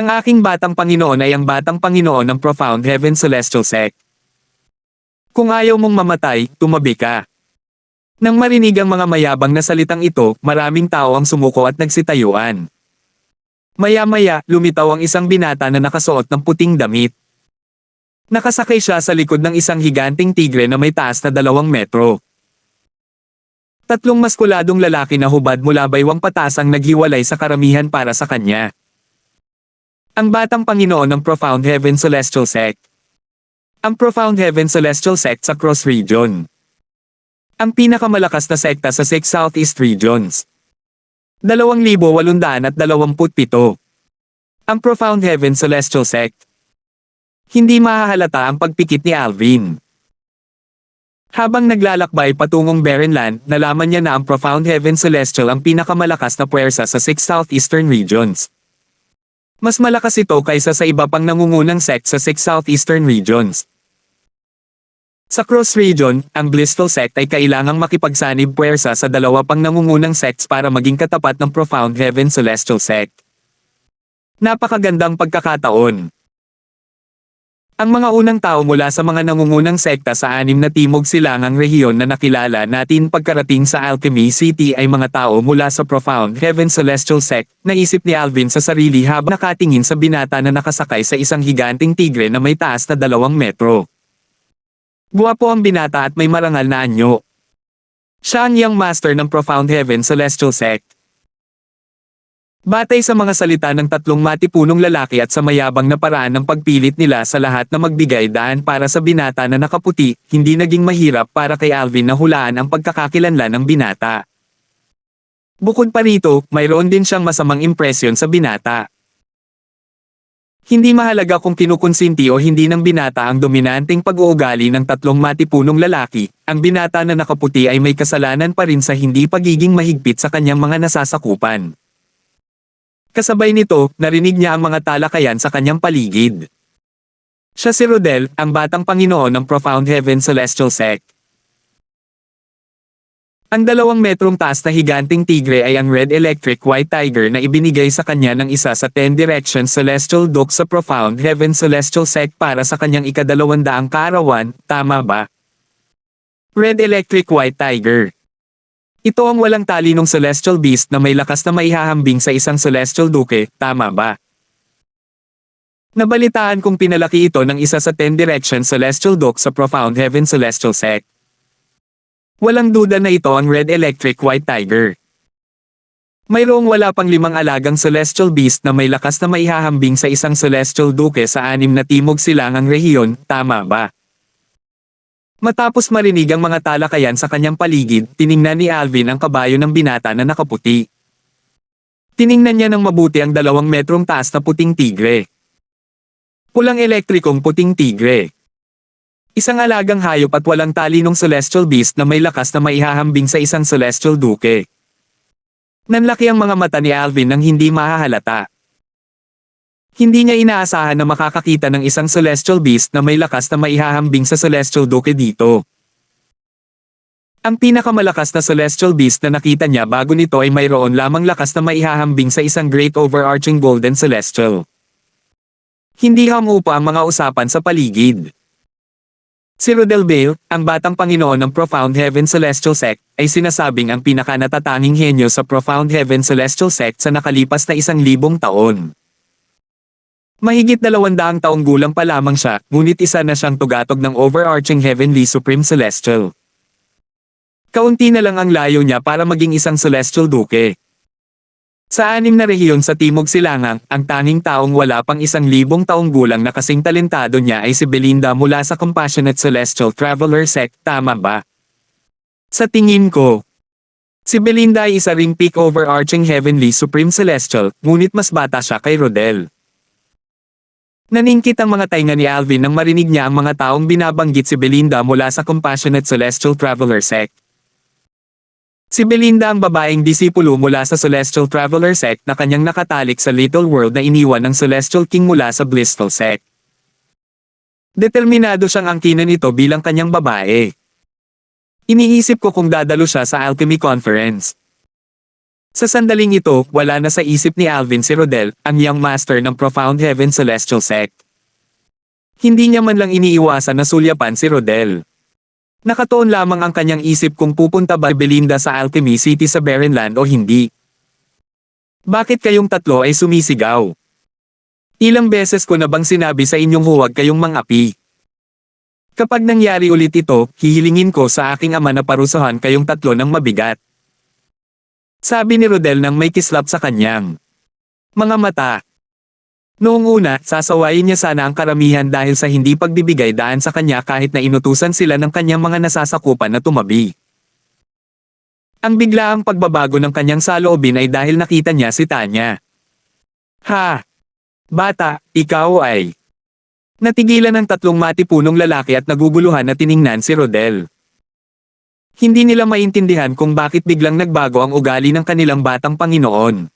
Ang aking batang Panginoon ay ang batang Panginoon ng Profound Heaven Celestial Sect. Kung ayaw mong mamatay, tumabi ka. Nang marinig ang mga mayabang na salitang ito, maraming tao ang sumuko at nagsitayuan. Maya-maya, lumitaw ang isang binata na nakasuot ng puting damit. Nakasakay siya sa likod ng isang higanting tigre na may taas na 2 metro. 3 maskuladong lalaki na hubad mula baywang patas ang naghiwalay sa karamihan para sa kanya. Ang batang Panginoon ng Profound Heaven Celestial Sect. Ang Profound Heaven Celestial Sect sa Cross Region. Ang pinakamalakas na sekta sa 6 Southeast Regions. 2,827. Ang Profound Heaven Celestial Sect. Hindi mahahalata ang pagpikit ni Alvin. Habang naglalakbay patungong Barren Land, nalaman niya na ang Profound Heaven Celestial ang pinakamalakas na puwersa sa 6 Southeastern Regions. Mas malakas ito kaysa sa iba pang nangungunang sect sa 6 Southeastern Regions. Sa Cross Region, ang Blissful Sect ay kailangang makipagsanib puwersa sa 2 pang nangungunang sects para maging katapat ng Profound Heaven Celestial Sect. Napakagandang pagkakataon. Ang mga unang tao mula sa mga nangungunang sekta sa 6 na Timog Silangang rehiyon na nakilala natin pagkarating sa Alchemy City ay mga tao mula sa Profound Heaven Celestial Sect, naisip ni Alvin sa sarili habang nakatingin sa binata na nakasakay sa isang higanting tigre na may taas na 2 metro. Guwapo ang binata at may marangal na anyo. Siya ang young master ng Profound Heaven Celestial Sect. Batay sa mga salita ng tatlong matipunong lalaki at sa mayabang na paraan ng pagpilit nila sa lahat na magbigay daan para sa binata na nakaputi, hindi naging mahirap para kay Alvin na hulaan ang pagkakakilanlan ng binata. Bukod pa rito, mayroon din siyang masamang impresyon sa binata. Hindi mahalaga kung kinukonsinti o hindi ng binata ang dominanteng pag-uugali ng tatlong matipunong lalaki, ang binata na nakaputi ay may kasalanan pa rin sa hindi pagiging mahigpit sa kanyang mga nasasakupan. Kasabay nito, narinig niya ang mga talakayan sa kanyang paligid. Siya si Rodel, ang batang Panginoon ng Profound Heaven Celestial Sect. Ang 2 metrong taas na higanting tigre ay ang Red Electric White Tiger na ibinigay sa kanya ng isa sa 10 Directions Celestial Duke sa Profound Heaven Celestial Sect para sa kanyang ika-200 kaarawan, tama ba? Red Electric White Tiger. Ito ang walang talinong celestial beast na may lakas na maihahambing sa isang celestial duke, tama ba? Nabalitaan kong pinalaki ito ng isa sa 10 Directions Celestial Duke sa Profound Heaven Celestial Sect. Walang duda na ito ang Red Electric White Tiger. Mayroong wala pang 5 alagang celestial beast na may lakas na maihahambing sa isang celestial duke sa 6 na timog silangang rehiyon, tama ba? Matapos marinig ang mga talakayan sa kanyang paligid, tiningnan ni Alvin ang kabayo ng binata na nakaputi. Tiningnan niya ng mabuti ang 2 metrong taas na puting tigre. Pulang elektrikong puting tigre. Isang alagang hayop at walang talinong celestial beast na may lakas na maihahambing sa isang celestial duke. Nanlaki ang mga mata ni Alvin nang hindi mahahalata. Hindi niya inaasahan na makakakita ng isang celestial beast na may lakas na maihahambing sa celestial duke dito. Ang pinakamalakas na celestial beast na nakita niya bago nito ay mayroon lamang lakas na maihahambing sa isang great overarching golden celestial. Hindi hamupa ang mga usapan sa paligid. Si Rodel Bale, ang batang Panginoon ng Profound Heaven Celestial Sect, ay sinasabing ang pinakanatatanging henyo sa Profound Heaven Celestial Sect sa nakalipas na 1,000 taon. Mahigit 200 taong gulang pa lamang siya, ngunit isa na siyang tugatog ng overarching Heavenly Supreme Celestial. Kaunti na lang ang layo niya para maging isang Celestial Duke. Sa 6 na rehiyon sa Timog Silangang, ang tanging taong wala pang 1,000 taong gulang na kasing talentado niya ay si Belinda mula sa Compassionate Celestial Traveler Sect, tama ba? Sa tingin ko, si Belinda ay isa ring peak overarching Heavenly Supreme Celestial, ngunit mas bata siya kay Rodel. Naningkit ang mga tainga ni Alvin nang marinig niya ang mga taong binabanggit si Belinda mula sa Compassionate Celestial Traveler Sect. Si Belinda ang babaeng disipulo mula sa Celestial Traveler Sect na kanyang nakatalik sa Little World na iniwan ng Celestial King mula sa Blissful Sect. Determinado siyang angkinan ito bilang kanyang babae. Iniisip ko kung dadalo siya sa Alchemy Conference. Sa sandaling ito, wala na sa isip ni Alvin si Rodel, ang Young Master ng Profound Heaven Celestial Sect. Hindi niya man lang iniiwasan na sulyapan si Rodel. Nakatuon lamang ang kanyang isip kung pupunta ba Belinda sa Alchemy City sa Barrenland o hindi. Bakit kayong tatlo ay sumisigaw? Ilang beses ko na bang sinabi sa inyong huwag kayong mangapi? Kapag nangyari ulit ito, hihilingin ko sa aking ama na parusahan kayong tatlo ng mabigat. Sabi ni Rodel nang may kislap sa kanyang mga mata. Noong una, sasawayin niya sana ang karamihan dahil sa hindi pagbibigay daan sa kanya kahit na inutusan sila ng kanyang mga nasasakupan na tumabi. Ang biglaang pagbabago ng kanyang saloobin ay dahil nakita niya si Tanya. Ha! Bata, ikaw ay... Natigilan ang tatlong matipunong lalaki at naguguluhan na tiningnan si Rodel. Hindi nila maintindihan kung bakit biglang nagbago ang ugali ng kanilang batang Panginoon.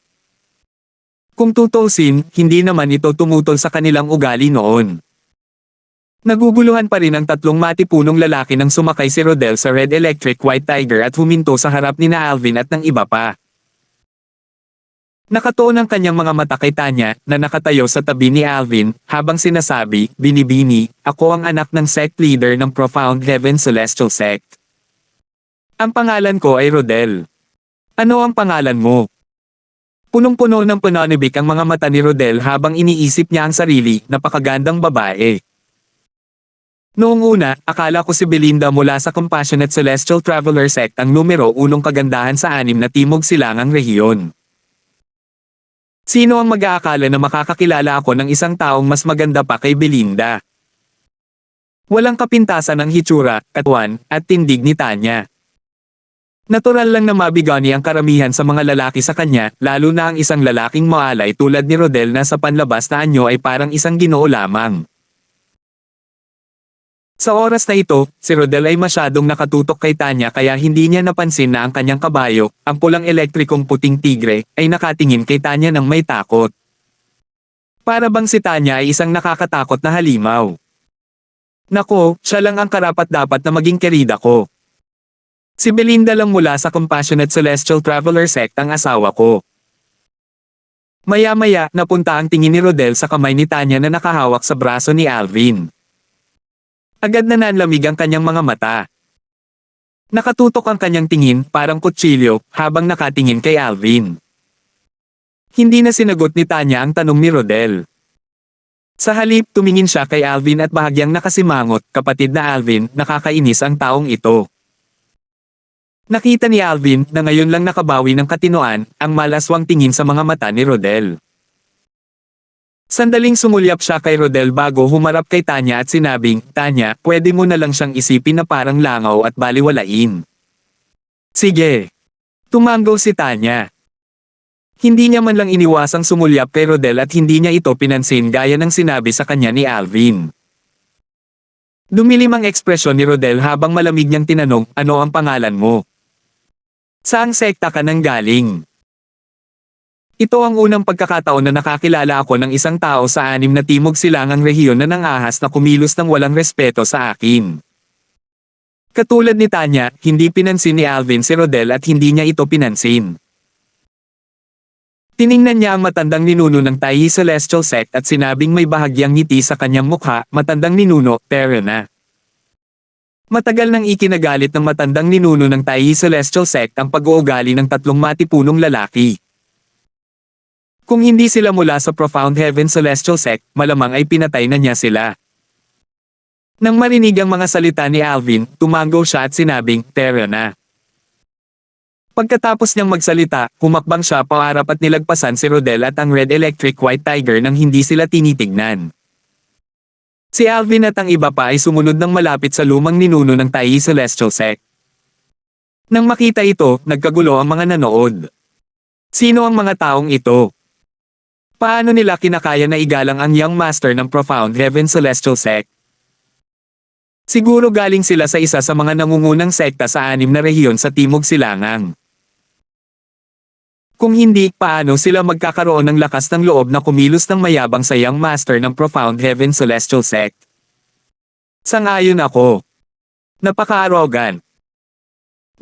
Kung tutusin, hindi naman ito tumutol sa kanilang ugali noon. Naguguluhan pa rin ang tatlong matipunong lalaki nang sumakay si Rodel sa Red Electric White Tiger at huminto sa harap ni na Alvin at ng iba pa. Nakatuon ang kanyang mga mata kay Tanya, na nakatayo sa tabi ni Alvin, habang sinasabi, "Binibini, ako ang anak ng sect leader ng Profound Heaven Celestial Sect. Ang pangalan ko ay Rodel. Ano ang pangalan mo?" Punong-puno ng pananibik ang mga mata ni Rodel habang iniisip niya ang sarili, napakagandang babae. Noong una, akala ko si Belinda mula sa Compassionate Celestial Traveler Sect ang numero 1 kagandahan sa 6 na Timog Silangang rehiyon. Sino ang mag-aakala na makakakilala ako ng isang taong mas maganda pa kay Belinda? Walang kapintasan ang hitsura, katawan, at tindig ni Tanya. Natural lang na mabigani ang karamihan sa mga lalaki sa kanya, lalo na ang isang lalaking maalay tulad ni Rodel na sa panlabas na anyo ay parang isang ginoo lamang. Sa oras na ito, si Rodel ay masyadong nakatutok kay Tanya kaya hindi niya napansin na ang kanyang kabayo, ang pulang elektrikong puting tigre, ay nakatingin kay Tanya ng may takot. Para bang si Tanya ay isang nakakatakot na halimaw. Nako, siya lang ang karapat-dapat na maging kerida ko. Si Belinda lang mula sa Compassionate Celestial Traveler Sect ang asawa ko. Maya-maya, napunta ang tingin ni Rodel sa kamay ni Tanya na nakahawak sa braso ni Alvin. Agad na nanlamig ang kanyang mga mata. Nakatutok ang kanyang tingin, parang kutsilyo, habang nakatingin kay Alvin. Hindi na sinagot ni Tanya ang tanong ni Rodel. Sa halip, tumingin siya kay Alvin at bahagyang nakasimangot, kapatid na Alvin, nakakainis ang taong ito. Nakita ni Alvin na ngayon lang nakabawi ng katinoan, ang malaswang tingin sa mga mata ni Rodel. Sandaling sumulyap siya kay Rodel bago humarap kay Tanya at sinabing, Tanya, pwede mo na lang siyang isipin na parang langaw at baliwalain. Sige. Tumanggo si Tanya. Hindi niya man lang iniwasang sumulyap kay Rodel at hindi niya ito pinansin gaya ng sinabi sa kanya ni Alvin. Dumilim ang ekspresyon ni Rodel habang malamig niyang tinanong, ano ang pangalan mo? Saang sekta ka nang galing? Ito ang unang pagkakataon na nakakilala ako ng isang tao sa 6 na timog silangang rehiyon na nangahas na kumilos ng walang respeto sa akin. Katulad ni Tanya, hindi pinansin ni Alvin si Rodel at hindi niya ito pinansin. Tiningnan niya ang matandang ninuno ng Tayi Celestial Sect at sinabing may bahagyang ngiti sa kanyang mukha, matandang ninuno, pero na. Matagal nang ikinagalit ng matandang ninuno ng Tayi Celestial Sect ang pag-uugali ng 3 matipunong lalaki. Kung hindi sila mula sa Profound Heaven Celestial Sect, malamang ay pinatay na niya sila. Nang marinig ang mga salita ni Alvin, tumanggo siya at sinabing, Terra na. Pagkatapos niyang magsalita, humakbang siya paharap at nilagpasan si Rodel at ang Red Electric White Tiger nang hindi sila tinitignan. Si Alvin at ang iba pa ay sumunod ng malapit sa lumang ninuno ng Tayi Celestial Sect. Nang makita ito, nagkagulo ang mga nanood. Sino ang mga taong ito? Paano nila kinakaya na igalang ang Young Master ng Profound Heaven Celestial Sect? Siguro galing sila sa isa sa mga nangungunang sekta sa 6 na rehiyon sa Timog Silangang. Kung hindi, paano sila magkakaroon ng lakas ng loob na kumilos ng mayabang sa Young Master ng Profound Heaven Celestial Sect? Sang-ayon ako. Napaka-arrogant.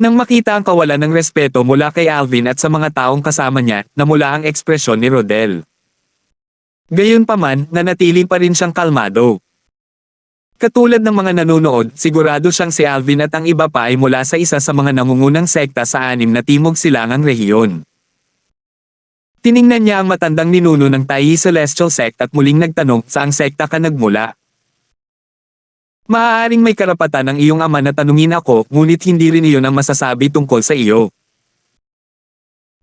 Nang makita ang kawalan ng respeto mula kay Alvin at sa mga taong kasama niya, namula ang ekspresyon ni Rodel. Gayunpaman, nanatili pa rin siyang kalmado. Katulad ng mga nanonood, sigurado siyang si Alvin at ang iba pa ay mula sa isa sa mga nangungunang sekta sa 6 na Timog Silangang rehiyon. Tiningnan niya ang matandang ninuno ng Tayi Celestial Sect at muling nagtanong, saang sekta ka nagmula? Maaaring may karapatan ng iyong ama na tanungin ako, ngunit hindi rin iyon ang masasabi tungkol sa iyo.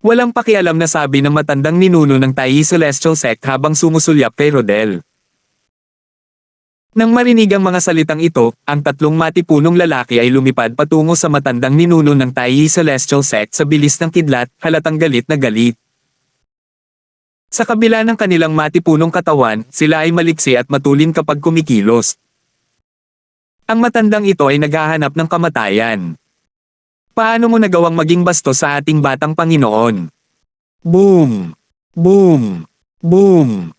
Walang pakialam na sabi ng matandang ninuno ng Tayi Celestial Sect habang sumusulyap kay Rodel. Nang marinig ang mga salitang ito, ang 3 matipunong lalaki ay lumipad patungo sa matandang ninuno ng Tayi Celestial Sect sa bilis ng kidlat, halatang galit na galit. Sa kabila ng kanilang matipunong katawan, sila ay maliksi at matulin kapag kumikilos. Ang matandang ito ay naghahanap ng kamatayan. Paano mo nagawang maging bastos sa ating batang Panginoon? Boom! Boom! Boom!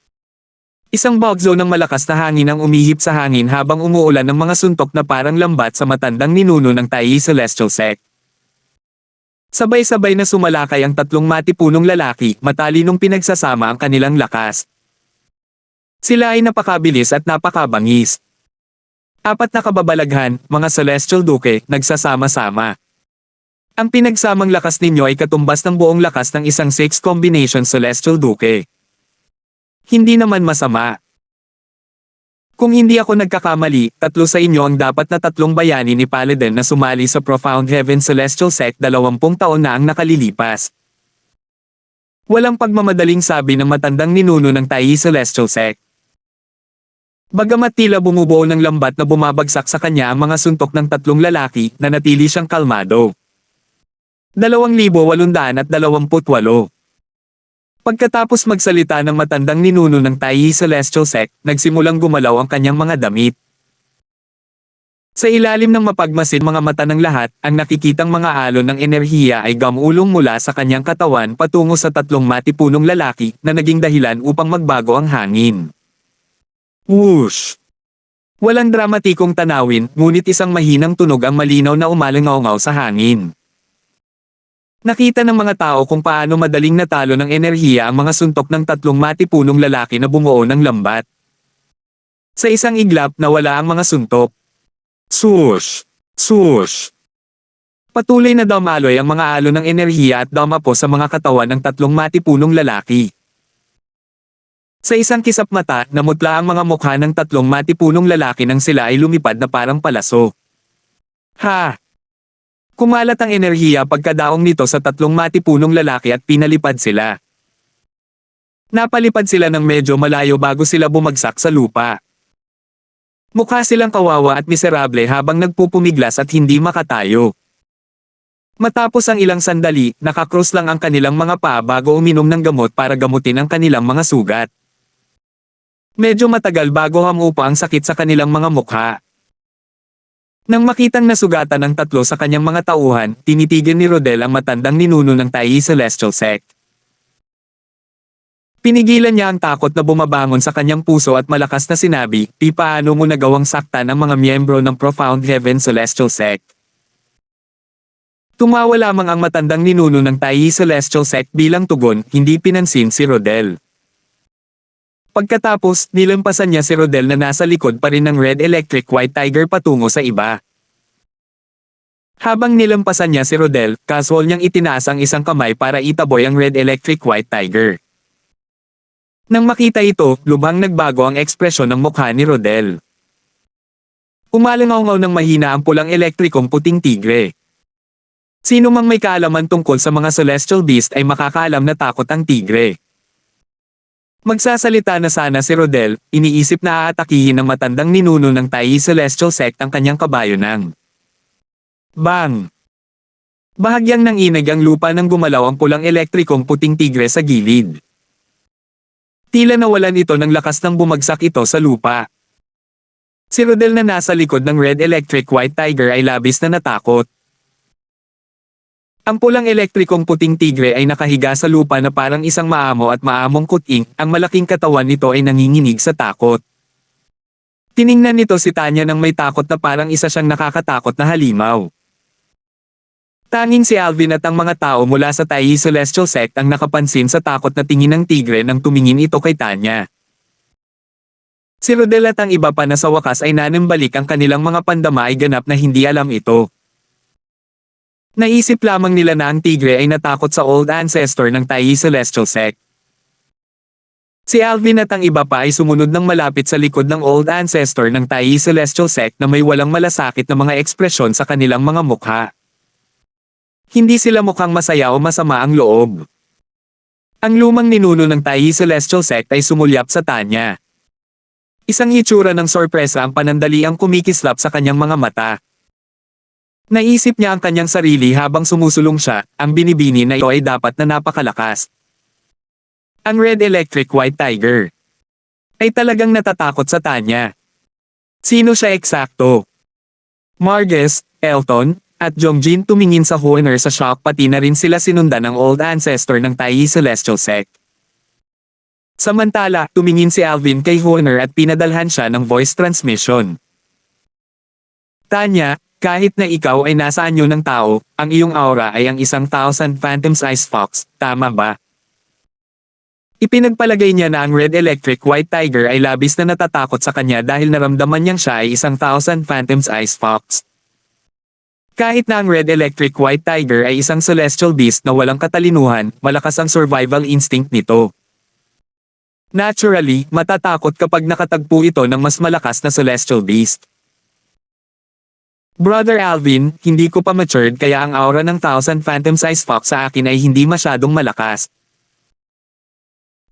Isang bagzo ng malakas na hangin ang umihip sa hangin habang umuulan ng mga suntok na parang lambat sa matandang ninuno ng Tayi Celestial Sect. Sabay-sabay na sumalakay ang 3 matipunong lalaki, matalinong pinagsasama ang kanilang lakas. Sila ay napakabilis at napakabangis. 4 na kababalaghan, mga Celestial Duke, nagsasama-sama. Ang pinagsamang lakas ninyo ay katumbas ng buong lakas ng isang 6 combination Celestial Duke. Hindi naman masama. Kung hindi ako nagkakamali, 3 sa inyo ang dapat na 3 bayani ni Paladin na sumali sa Profound Heaven Celestial Sect 20 taon na ang nakalilipas. Walang pagmamadaling sabi ng matandang ninuno ng Tai Celestial Sect. Bagamat tila bumubuo ng lambat na bumabagsak sa kanya ang mga suntok ng tatlong lalaki, nanatili siyang kalmado. 2,828. Pagkatapos magsalita ng matandang ninuno ng Tai Celestial Sect, nagsimulang gumalaw ang kanyang mga damit. Sa ilalim ng mapagmasid mga mata ng lahat, ang nakikitang mga alon ng enerhiya ay gamulong mula sa kanyang katawan patungo sa tatlong matipunong lalaki na naging dahilan upang magbago ang hangin. Whoosh! Walang dramatikong tanawin, ngunit isang mahinang tunog ang malinaw na umalangaw sa hangin. Nakita ng mga tao kung paano madaling natalo ng enerhiya ang mga suntok ng tatlong matipunong lalaki na bumuo ng lambat. Sa isang iglap nawala ang mga suntok. Swoosh! Swoosh! Patuloy na dumaloy ang mga alon ng enerhiya at dumapo sa mga katawan ng tatlong matipunong lalaki. Sa isang kisap mata, namutla ang mga mukha ng tatlong matipunong lalaki nang sila ay lumipad na parang palaso. Ha! Kumalat ang enerhiya pagkadaong nito sa tatlong matipunong lalaki at pinalipad sila. Napalipad sila ng medyo malayo bago sila bumagsak sa lupa. Mukha silang kawawa at miserable habang nagpupumiglas at hindi makatayo. Matapos ang ilang sandali, nakakrus lang ang kanilang mga paa bago uminom ng gamot para gamutin ang kanilang mga sugat. Medyo matagal bago hamupa ang sakit sa kanilang mga mukha. Nang makitang nasugatan ang tatlo sa kanyang mga tauhan, tinitigil ni Rodel ang matandang ninuno ng Tai Celestial Sect. Pinigilan niya ang takot na bumabangon sa kanyang puso at malakas na sinabi, "Di paano mo nagawang saktan ang mga miyembro ng Profound Heaven Celestial Sect?" Tumawa lamang ang matandang ninuno ng Tai Celestial Sect bilang tugon, hindi pinansin si Rodel. Pagkatapos, nilampasan niya si Rodel na nasa likod pa rin ng Red Electric White Tiger patungo sa iba. Habang nilampasan niya si Rodel, casual niyang itinaas ang isang kamay para itaboy ang Red Electric White Tiger. Nang makita ito, lubhang nagbago ang ekspresyon ng mukha ni Rodel. Umalangaw ng mahina ang pulang elektrikong puting tigre. Sino mang may kaalaman tungkol sa mga celestial beast ay makakaalam na takot ang tigre. Magsasalita na sana si Rodel, iniisip na aatakihin ng matandang ninuno ng Tai Celestial Sect ang kanyang kabayo ng bang! Bahagyang nanginig ang lupa nang gumalaw ang pulang elektrikong puting tigre sa gilid. Tila nawalan ito ng lakas nang bumagsak ito sa lupa. Si Rodel na nasa likod ng Red Electric White Tiger ay labis na natakot. Ang pulang elektrikong puting tigre ay nakahiga sa lupa na parang isang maamo at maamong kuting, ang malaking katawan nito ay nanginginig sa takot. Tiningnan nito si Tanya nang may takot na parang isa siyang nakakatakot na halimaw. Tanging si Alvin at ang mga tao mula sa Tai Celestial Sect ang nakapansin sa takot na tingin ng tigre nang tumingin ito kay Tanya. Si Rodel at ang iba pa na sa wakas ay nanambalik ang kanilang mga pandama ay ganap na hindi alam ito. Naisip lamang nila na ang tigre ay natakot sa old ancestor ng Tai Celestial Sect. Si Alvin at ang iba pa ay sumunod ng malapit sa likod ng old ancestor ng Tai Celestial Sect na may walang malasakit na mga ekspresyon sa kanilang mga mukha. Hindi sila mukhang masaya o masama ang loob. Ang lumang ninuno ng Tai Celestial Sect ay sumulyap sa Tanya. Isang hitsura ng sorpresa ang panandaliang kumikislap sa kanyang mga mata. Naisip niya ang kanyang sarili habang sumusulong siya, ang binibini na ito ay dapat na napakalakas. Ang Red Electric White Tiger ay talagang natatakot sa Tanya. Sino siya eksakto? Marges, Elton, at Jongjin tumingin sa Honor sa shock pati na rin sila sinundan ng old ancestor ng Tai Celestial Sect. Samantala, tumingin si Alvin kay Honor at pinadalhan siya ng voice transmission. Tanya, kahit na ikaw ay nasa anyo ng tao, ang iyong aura ay ang 1,000 Phantom's Ice Fox, tama ba? Ipinagpalagay niya na ang Red Electric White Tiger ay labis na natatakot sa kanya dahil naramdaman niyang siya ay 1,000 Phantom's Ice Fox. Kahit na ang Red Electric White Tiger ay isang celestial beast na walang katalinuhan, malakas ang survival instinct nito. Naturally, matatakot kapag nakatagpo ito ng mas malakas na celestial beast. Brother Alvin, hindi ko pa matured kaya ang aura ng 1,000 Phantom Size Fox sa akin ay hindi masyadong malakas.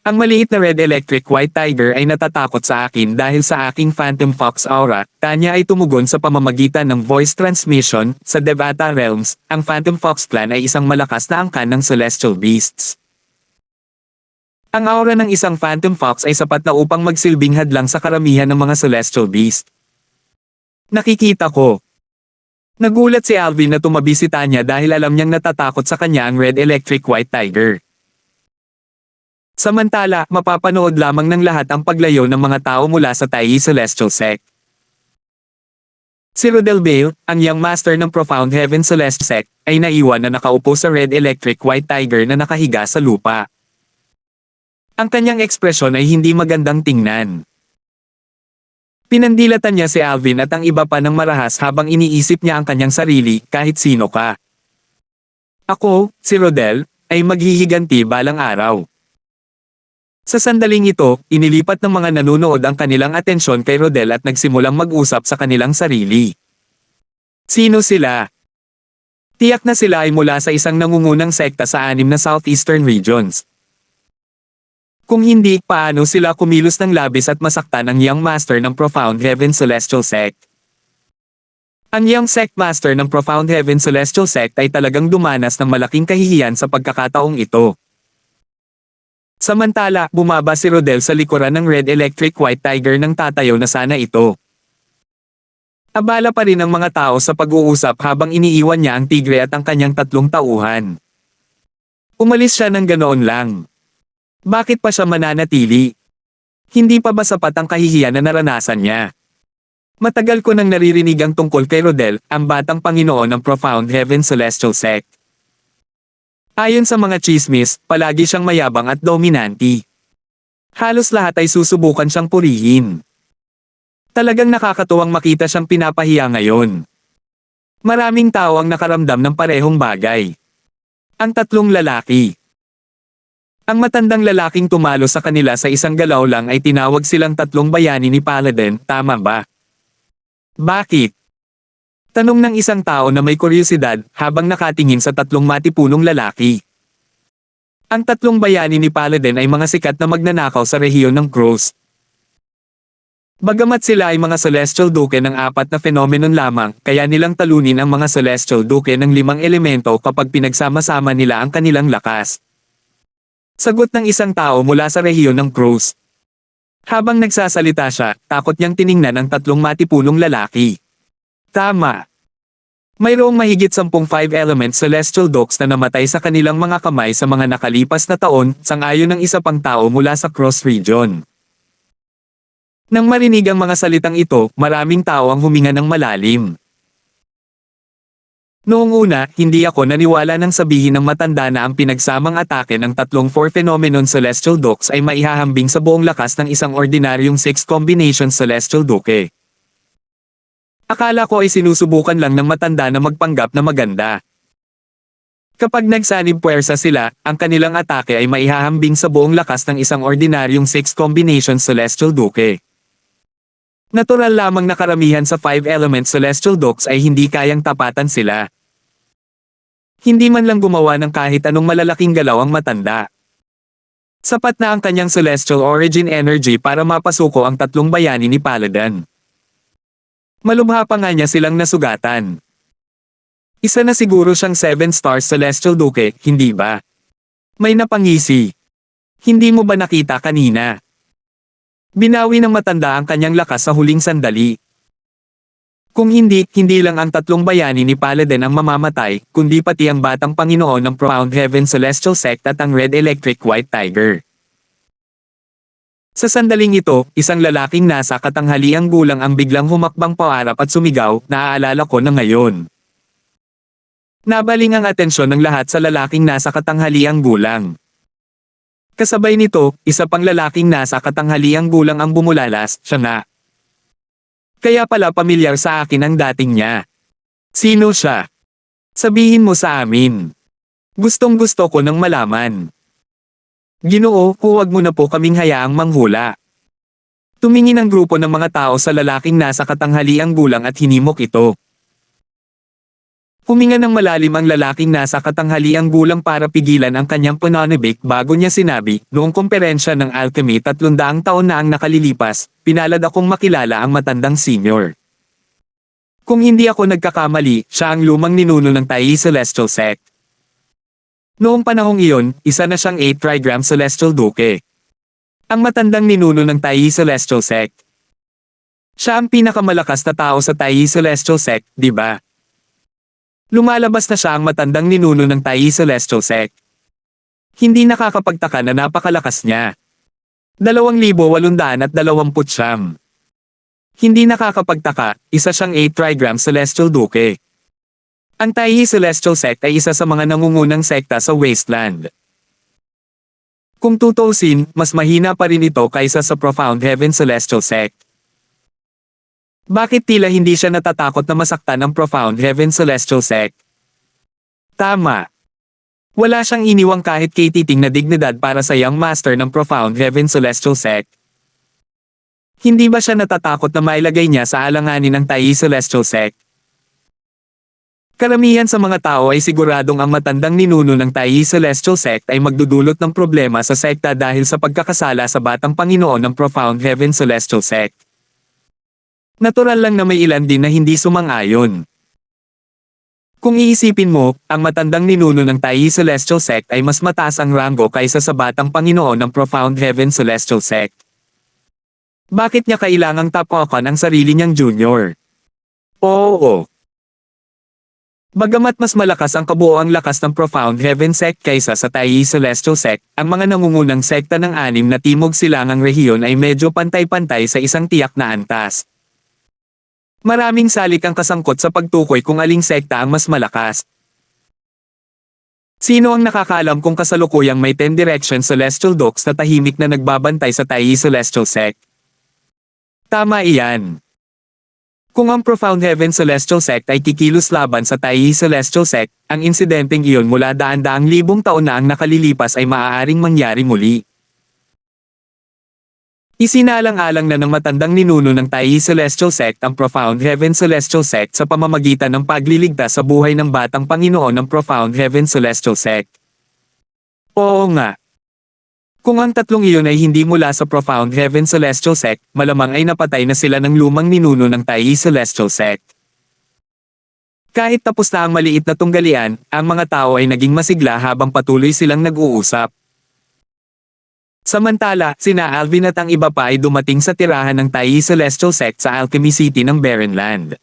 Ang maliit na Red Electric White Tiger ay natatakot sa akin dahil sa aking Phantom Fox aura. Kanya ay tumugon sa pamamagitan ng voice transmission. Sa Devata Realms, ang Phantom Fox clan ay isang malakas na angkan ng Celestial Beasts. Ang aura ng isang Phantom Fox ay sapat na upang magsilbing hadlang sa karamihan ng mga Celestial Beast. Nakikita ko. Nagulat si Alvin na tumabi si Tanya dahil alam niyang natatakot sa kanya ang Red Electric White Tiger. Samantala, mapapanood lamang ng lahat ang paglayo ng mga tao mula sa Taiyi Celestial Sect. Si Rodel Bale, ang Young Master ng Profound Heaven Celestial Sect, ay naiwan na nakaupo sa Red Electric White Tiger na nakahiga sa lupa. Ang kanyang ekspresyon ay hindi magandang tingnan. Pinandilatan niya si Alvin at ang iba pa ng marahas habang iniisip niya ang kanyang sarili kahit sino ka. Ako, si Rodel, ay maghihiganti balang araw. Sa sandaling ito, inilipat ng mga nanonood ang kanilang atensyon kay Rodel at nagsimulang mag-usap sa kanilang sarili. Sino sila? Tiyak na sila ay mula sa isang nangungunang sekta sa 6 na southeastern regions. Kung hindi, paano sila kumilos ng labis at masaktan ang Young Master ng Profound Heaven Celestial Sect? Ang Young Sect Master ng Profound Heaven Celestial Sect ay talagang dumanas ng malaking kahihiyan sa pagkakataong ito. Samantala, bumaba si Rodel sa likuran ng Red Electric White Tiger ng tatayo na sana ito. Abala pa rin ang mga tao sa pag-uusap habang iniiwan niya ang tigre at ang kanyang 3 tauhan. Umalis siya ng ganoon lang. Bakit pa siya mananatili? Hindi pa ba sapat ang kahihiyan na naranasan niya? Matagal ko nang naririnig ang tungkol kay Rodel, ang batang Panginoon ng Profound Heaven Celestial Sect. Ayon sa mga chismis, palagi siyang mayabang at dominanti. Halos lahat ay susubukan siyang purihin. Talagang nakakatuwang makita siyang pinapahiya ngayon. Maraming tao ang nakaramdam ng parehong bagay. Ang 3 lalaki. Ang matandang lalaking tumalo sa kanila sa isang galaw lang ay tinawag silang 3 bayani ni Paladin, tama ba? Bakit? Tanong ng isang tao na may kuryosidad habang nakatingin sa 3 matipunong lalaki. Ang 3 bayani ni Paladin ay mga sikat na magnanakaw sa rehiyon ng Crows. Bagamat sila ay mga Celestial Duke ng 4 na phenomenon lamang, kaya nilang talunin ang mga Celestial Duke ng 5 elemento kapag pinagsama-sama nila ang kanilang lakas. Sagot ng isang tao mula sa rehiyon ng Crows. Habang nagsasalita siya, takot niyang tiningnan ang 3 matipunong lalaki. Tama. Mayroong mahigit 10 5-element Celestial Dukes na namatay sa kanilang mga kamay sa mga nakalipas na taon, sang-ayon ng isa pang tao mula sa Cross Region. Nang marinig ang mga salitang ito, maraming tao ang huminga ng malalim. Noong una, hindi ako naniwala nang sabihin ng matanda na ang pinagsamang atake ng 3 4-phenomenon Celestial Dukes ay maihahambing sa buong lakas ng isang ordinaryong 6 combination Celestial Duke. Akala ko ay sinusubukan lang ng matanda na magpanggap na maganda. Kapag nagsanib puwersa sila, ang kanilang atake ay maihahambing sa buong lakas ng isang ordinaryong 6 combination Celestial Duke. Natural lamang na karamihan sa 5-element Celestial Dukes ay hindi kayang tapatan sila. Hindi man lang gumawa ng kahit anong malalaking galaw ang matanda. Sapat na ang kanyang Celestial Origin Energy para mapasuko ang 3 bayani ni Paladin. Malubha pa nga niya silang nasugatan. Isa na siguro siyang 7-star Celestial Duke, hindi ba? May napangisi. Hindi mo ba nakita kanina? Binawi ng matanda ang kanyang lakas sa huling sandali. Kung hindi, hindi lang ang 3 bayani ni Paladin ang mamamatay, kundi pati ang batang Panginoon ng Profound Heaven Celestial Sect at ang Red Electric White Tiger. Sa sandaling ito, isang lalaking nasa katanghaliang gulang ang biglang humakbang paarap at sumigaw, naaalala ko na ngayon. Nabaling ang atensyon ng lahat sa lalaking nasa katanghaliang gulang. Kasabay nito, isa pang lalaking nasa katanghaliang gulang ang bumulalas, siya nga. Kaya pala pamilyar sa akin ang dating niya. Sino siya? Sabihin mo sa amin. Gustong gusto ko nang malaman. Ginoo, huwag mo na po kaming hayaang manghula. Tumingin ang grupo ng mga tao sa lalaking nasa katanghaliang gulang at hinimok ito. Huminga ng malalim ang lalaking nasa katanghaliang gulang para pigilan ang kanyang pananabik bago niya sinabi, noong komperensya ng alchemy 300 taon na ang nakalilipas, pinalad akong makilala ang matandang senior. Kung hindi ako nagkakamali, siya ang lumang ninuno ng Tai Celestial Sect. Noong panahong iyon, isa na siyang 8 trigram Celestial Duke. Ang matandang ninuno ng Tai Celestial Sect. Siya ang pinakamalakas na tao sa Tai Celestial Sect, di ba? Lumalabas na siya ang matandang ninuno ng Tai Celestial Sect. Hindi nakakapagtaka na napakalakas niya. 2,829. Hindi nakakapagtaka, isa siyang 8 trigram Celestial Duke. Ang Tai Celestial Sect ay isa sa mga nangungunang sekta sa Wasteland. Kung tutuusin, mas mahina pa rin ito kaysa sa Profound Heaven Celestial Sect. Bakit tila hindi siya natatakot na masaktan ng Profound Heaven Celestial Sect? Tama. Wala siyang iniwang kahit katiting na dignidad para sa Young Master ng Profound Heaven Celestial Sect. Hindi ba siya natatakot na mailagay niya sa alanganin ng Tai Celestial Sect? Karamihan sa mga tao ay siguradong ang matandang ninuno ng Tai Celestial Sect ay magdudulot ng problema sa sekta dahil sa pagkakasala sa batang Panginoon ng Profound Heaven Celestial Sect. Natural lang na may ilan din na hindi sumang-ayon. Kung iisipin mo, ang matandang ninuno ng Tai Celestial Sect ay mas mataas ang ranggo kaysa sa batang Panginoon ng Profound Heaven Celestial Sect. Bakit niya kailangang tapakan ang sarili niyang junior? Oo. Bagamat mas malakas ang kabuoang lakas ng Profound Heaven Sect kaysa sa Tai Celestial Sect, ang mga nangungunang sekta ng 6 na timog silangang rehiyon ay medyo pantay-pantay sa isang tiyak na antas. Maraming salik ang kasangkot sa pagtukoy kung aling sekta ang mas malakas. Sino ang nakakaalam kung kasalukuyang may 10 Direction Celestial Dukes na tahimik na nagbabantay sa Tai Celestial Sect? Tama iyan. Kung ang Profound Heaven Celestial Sect ay kikilos laban sa Tai Celestial Sect, ang insidenteng iyon mula daan-daang libong taon na ang nakalilipas ay maaaring mangyari muli. Isinaalang-alang na ng matandang ninuno ng Tai Celestial Sect ang Profound Heaven Celestial Sect sa pamamagitan ng pagliligtas sa buhay ng batang Panginoon ng Profound Heaven Celestial Sect. Oo nga. Kung ang tatlong iyon ay hindi mula sa Profound Heaven Celestial Sect, malamang ay napatay na sila ng lumang ninuno ng Tai Celestial Sect. Kahit tapos na ang maliit na tunggalian, ang mga tao ay naging masigla habang patuloy silang nag-uusap. Samantala, sina Alvin at ang iba pa ay dumating sa tirahan ng Tai Celestial Sect sa Alchemy City ng Barren Land.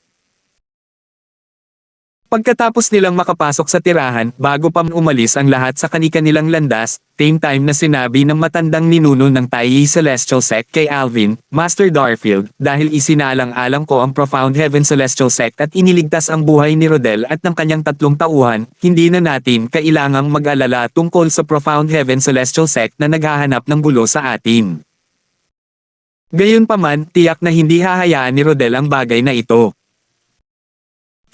Pagkatapos nilang makapasok sa tirahan, bago pa umalis ang lahat sa kani-kanilang landas, same time na sinabi ng matandang ninuno ng Tai Celestial Sect kay Alvin, Master Darfield, dahil isinaalang-alang ko ang Profound Heaven Celestial Sect at iniligtas ang buhay ni Rodel at ng kanyang 3 tauhan, hindi na natin kailangang mag-alala tungkol sa Profound Heaven Celestial Sect na naghahanap ng gulo sa atin. Gayunpaman, tiyak na hindi hahayaan ni Rodel ang bagay na ito.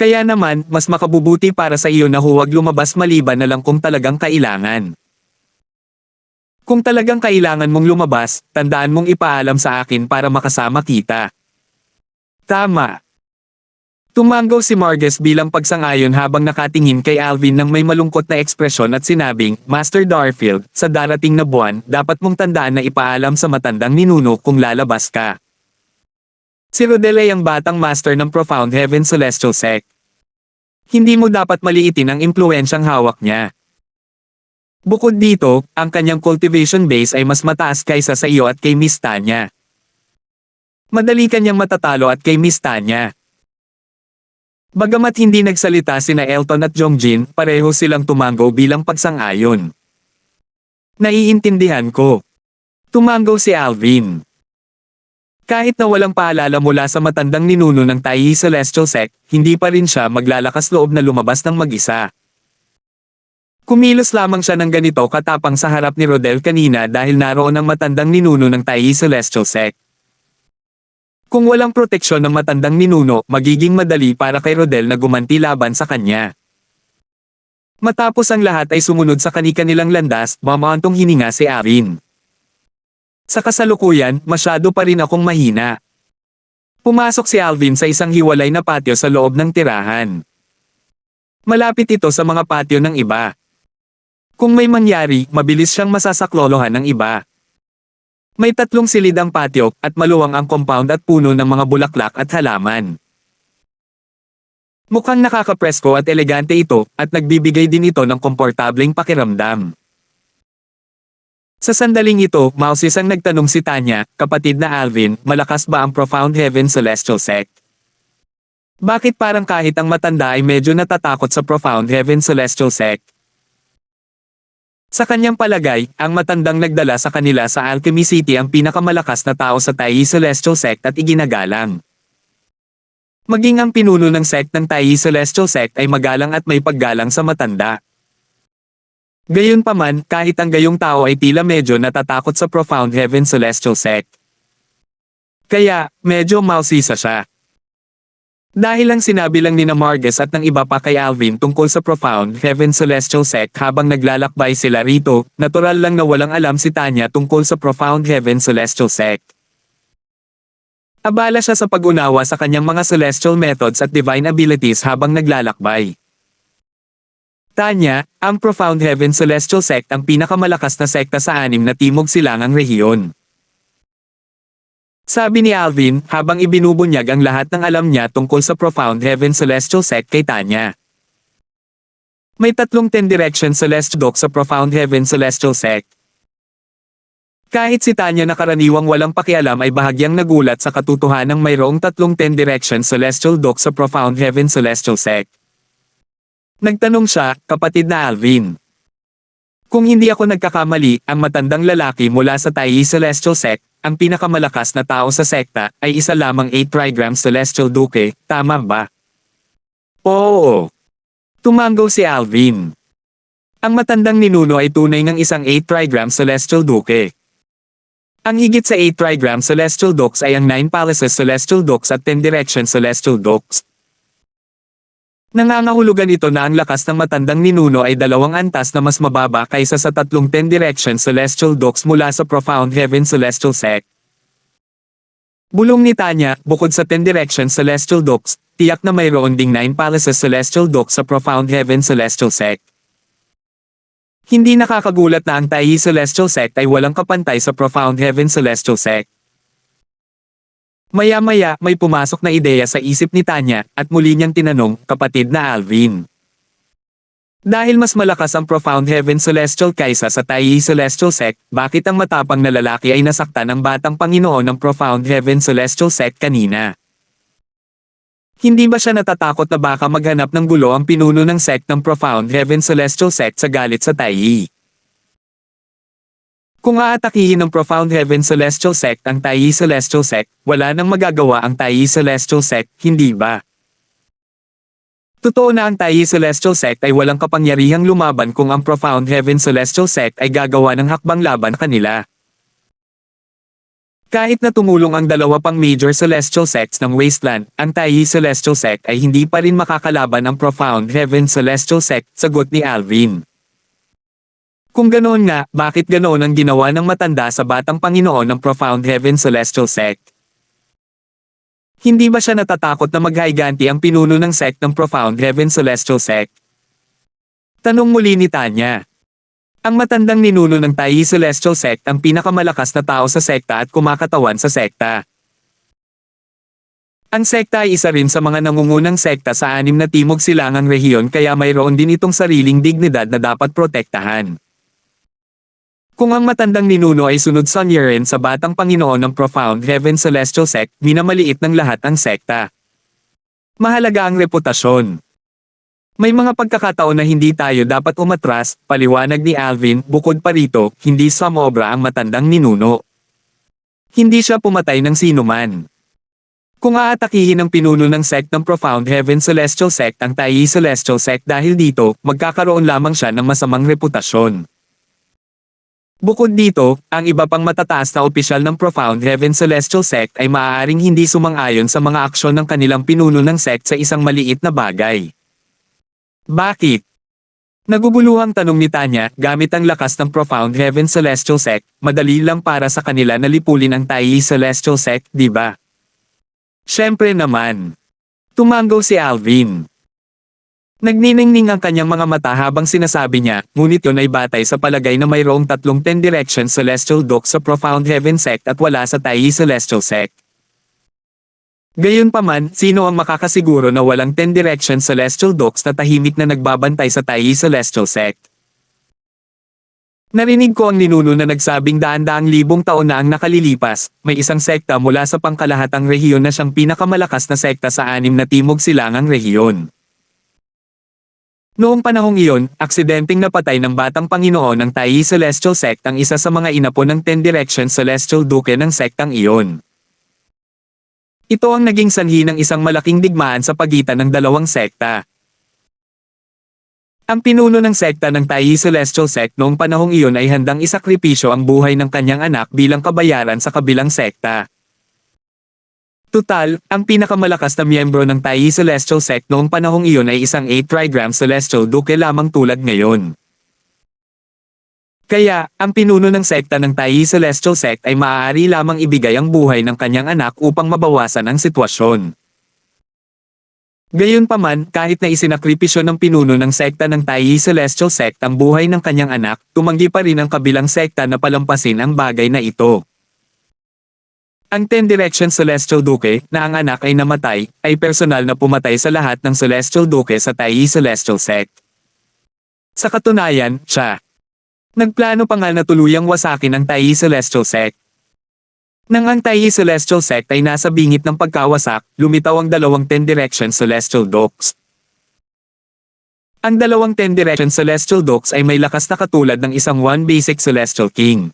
Kaya naman, mas makabubuti para sa iyo na huwag lumabas maliban na lang kung talagang kailangan. Kung talagang kailangan mong lumabas, tandaan mong ipaalam sa akin para makasama kita. Tama. Tumango si Marges bilang pagsang-ayon habang nakatingin kay Alvin ng may malungkot na ekspresyon at sinabing, Master Darfield, sa darating na buwan, dapat mong tandaan na ipaalam sa matandang ninuno kung lalabas ka. Si Rodel ay ang batang master ng Profound Heaven Celestial Sect. Hindi mo dapat maliitin ang impluensyang hawak niya. Bukod dito, ang kanyang cultivation base ay mas mataas kaysa sa iyo at kay Miss Tanya. Madali kanyang matatalo at kay Miss Tanya. Bagamat hindi nagsalita sina Elton at Jongjin, pareho silang tumango bilang pagsang-ayon. Naiintindihan ko. Tumango si Alvin. Kahit na walang paalala mula sa matandang ninuno ng Tai Celestial Sect, hindi pa rin siya maglalakas loob na lumabas ng mag-isa. Kumilos lamang siya ng ganito katapang sa harap ni Rodel kanina dahil naroon ang matandang ninuno ng Tai Celestial Sect. Kung walang proteksyon ng matandang ninuno, magiging madali para kay Rodel na gumanti laban sa kanya. Matapos ang lahat ay sumunod sa kani-kanilang landas, mamantong hininga si Alvin. Sa kasalukuyan, masyado pa rin akong mahina. Pumasok si Alvin sa isang hiwalay na patio sa loob ng tirahan. Malapit ito sa mga patio ng iba. Kung may mangyari, mabilis siyang masasaklolohan ng iba. May 3 silid ang patio, at maluwang ang compound at puno ng mga bulaklak at halaman. Mukhang nakakapresko at elegante ito, at nagbibigay din ito ng komportableng pakiramdam. Sa sandaling ito, Mausis ang nagtanong si Tanya, kapatid na Alvin, malakas ba ang Profound Heaven Celestial Sect? Bakit parang kahit ang matanda ay medyo natatakot sa Profound Heaven Celestial Sect? Sa kanyang palagay, ang matandang nagdala sa kanila sa Alchemy City ang pinakamalakas na tao sa Tai Celestial Sect at iginagalang. Maging ang pinuno ng sect ng Tai Celestial Sect ay magalang at may paggalang sa matanda. Gayunpaman, kahit ang gayong tao ay tila medyo natatakot sa Profound Heaven Celestial Sect. Kaya, medyo mausisa siya. Dahil lang sinabi lang ni na Margus at ng iba pa kay Alvin tungkol sa Profound Heaven Celestial Sect habang naglalakbay sila rito, natural lang na walang alam si Tanya tungkol sa Profound Heaven Celestial Sect. Abala siya sa pag-unawa sa kanyang mga celestial methods at divine abilities habang naglalakbay. Tanya, ang Profound Heaven Celestial Sect ang pinakamalakas na sekta sa 6 na timog silangang rehiyon. Sabi ni Alvin habang ibinubunyag ang lahat ng alam niya tungkol sa Profound Heaven Celestial Sect kay Tanya. May 3 10 direction celestial dock sa Profound Heaven Celestial Sect. Kahit si Tanya na karaniwang walang pakialam ay bahagyang nagulat sa katotohanang mayroong 3 10 direction celestial dock sa Profound Heaven Celestial Sect. Nagtanong siya, kapatid na Alvin. Kung hindi ako nagkakamali, ang matandang lalaki mula sa Tai Celestial Sect, ang pinakamalakas na tao sa sekta, ay isa lamang 8 trigram Celestial Duke, tama ba? Oo. Tumango si Alvin. Ang matandang ninuno ay tunay ng isang 8 trigram Celestial Duke. Ang higit sa 8 trigram Celestial Dukes ay ang 9 Palaces Celestial Dukes at 10 Direction Celestial Dukes. Nangangahulugan ito na ang lakas ng matandang ninuno ay 2 antas na mas mababa kaysa sa 3 10 Direction Celestial Dukes mula sa Profound Heaven Celestial Sect. Bulong ni Tanya, bukod sa 10 Direction Celestial Dukes, tiyak na mayroon ding 9 Palaces Celestial Dukes sa Profound Heaven Celestial Sect. Hindi nakakagulat na ang Tai Celestial Sect ay walang kapantay sa Profound Heaven Celestial Sect. Maya-maya, may pumasok na ideya sa isip ni Tanya, at muli niyang tinanong, kapatid na Alvin. Dahil mas malakas ang Profound Heaven Celestial kaysa sa Tai Celestial Sect, bakit ang matapang na lalaki ay nasaktan ng batang Panginoon ng Profound Heaven Celestial Sect kanina? Hindi ba siya natatakot na baka maghanap ng gulo ang pinuno ng sect ng Profound Heaven Celestial Sect sa galit sa Tai? Kung aatakihin ng Profound Heaven Celestial Sect ang Tai Celestial Sect, wala nang magagawa ang Tai Celestial Sect, hindi ba? Totoo na ang Tai Celestial Sect ay walang kapangyarihang lumaban kung ang Profound Heaven Celestial Sect ay gagawa ng hakbang laban kanila. Kahit na tumulong ang 2 pang major celestial sects ng Wasteland, ang Tai Celestial Sect ay hindi pa rin makakalaban ang Profound Heaven Celestial Sect, sagot ni Alvin. Kung ganoon nga, bakit ganoon ang ginawa ng matanda sa batang Panginoon ng Profound Heaven Celestial Sect? Hindi ba siya natatakot na maghaiganti ang pinuno ng sect ng Profound Heaven Celestial Sect? Tanong muli ni Tanya. Ang matandang ninuno ng Tai Celestial Sect ang pinakamalakas na tao sa sekta at kumakatawan sa sekta. Ang sekta ay isa rin sa mga nangungunang sekta sa 6 na timog silangang rehiyon kaya mayroon din itong sariling dignidad na dapat protektahan. Kung ang matandang ninuno ay sunod sa rin sa batang Panginoon ng Profound Heaven Celestial Sect, minamaliit ng lahat ang sekta. Mahalaga ang reputasyon. May mga pagkakataon na hindi tayo dapat umatras, paliwanag ni Alvin, bukod pa rito, hindi sumobra ang matandang ninuno. Hindi siya pumatay ng sinuman. Kung aatakihin ang pinuno ng sect ng Profound Heaven Celestial Sect ang Tai Celestial Sect dahil dito, magkakaroon lamang siya ng masamang reputasyon. Bukod dito, ang iba pang matataas na opisyal ng Profound Heaven Celestial Sect ay maaaring hindi sumang-ayon sa mga aksyon ng kanilang pinuno ng sect sa isang maliit na bagay. Bakit? Naguguluhang tanong ni Tanya, gamit ang lakas ng Profound Heaven Celestial Sect, madali lang para sa kanila na lipulin ang Tai Celestial Sect, di ba? Siyempre naman. Tumango si Alvin. Nagniningning ang kanyang mga mata habang sinasabi niya, ngunit yun ay batay sa palagay na mayroong tatlong 10 direction celestial dock sa Profound Heaven Sect at wala sa Taiyi Celestial Sect. Gayunpaman, sino ang makakasiguro na walang 10 direction celestial docks na tahimik na nagbabantay sa Taiyi Celestial Sect? Narinig ko ang ninuno na nagsabing daan-daang libong taon na ang nakalilipas, may isang sekta mula sa pangkalahatang rehiyon na siyang pinakamalakas na sekta sa 6 na timog silangang rehiyon. Noong panahong iyon, aksidenteng napatay ng batang Panginoon ng Taiyi Celestial Sect ang isa sa mga inapo ng 10 Direction Celestial Duke ng sektang iyon. Ito ang naging sanhi ng isang malaking digmaan sa pagitan ng dalawang sekta. Ang pinuno ng sekta ng Taiyi Celestial Sect noong panahong iyon ay handang isakripisyo ang buhay ng kanyang anak bilang kabayaran sa kabilang sekta. Tutal, ang pinakamalakas na miyembro ng Taiyi Celestial Sect noong panahong iyon ay isang 8 trigram Celestial Duke lamang tulad ngayon. Kaya, ang pinuno ng sekta ng Taiyi Celestial Sect ay maaari lamang ibigay ang buhay ng kanyang anak upang mabawasan ang sitwasyon. Gayunpaman, kahit na isinakripisyo ng pinuno ng sekta ng Taiyi Celestial Sect ang buhay ng kanyang anak, tumanggi pa rin ang kabilang sekta na palampasin ang bagay na ito. Ang 10 Direction Celestial Duke, na ang anak ay namatay, ay personal na pumatay sa lahat ng Celestial Duke sa Taiyi Celestial Sect. Sa katunayan, siya nagplano pa nga na tuluyang wasakin ang Taiyi Celestial Sect. Nang ang Taiyi Celestial Sect ay nasa bingit ng pagkawasak, lumitaw ang dalawang 10 Direction Celestial Dukes. Ang dalawang 10 Direction Celestial Dukes ay may lakas na katulad ng isang One Basic Celestial King.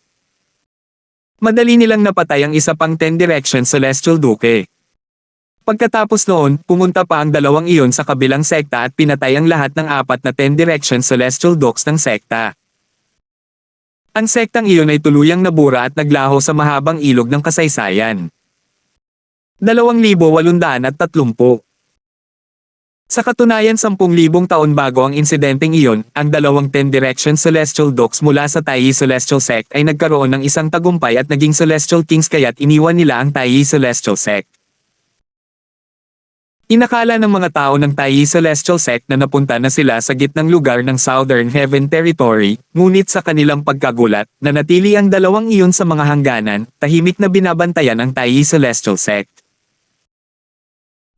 Madali nilang napatay ang isa pang 10 Direction Celestial Duke. Pagkatapos noon, pumunta pa ang dalawang iyon sa kabilang sekta at pinatay ang lahat ng 4 na 10 Direction Celestial Dukes ng sekta. Ang sektang iyon ay tuluyang nabura at naglaho sa mahabang ilog ng kasaysayan. 2,830. Sa katunayan 10,000 taon bago ang insidenteng iyon, ang dalawang 10 Direction Celestial Dukes mula sa Taiyi Celestial Sect ay nagkaroon ng isang tagumpay at naging Celestial Kings kaya't iniwan nila ang Taiyi Celestial Sect. Inakala ng mga tao ng Taiyi Celestial Sect na napunta na sila sa gitnang lugar ng Southern Heaven Territory, ngunit sa kanilang pagkagulat, nanatili ang dalawang iyon sa mga hangganan, tahimik na binabantayan ang Taiyi Celestial Sect.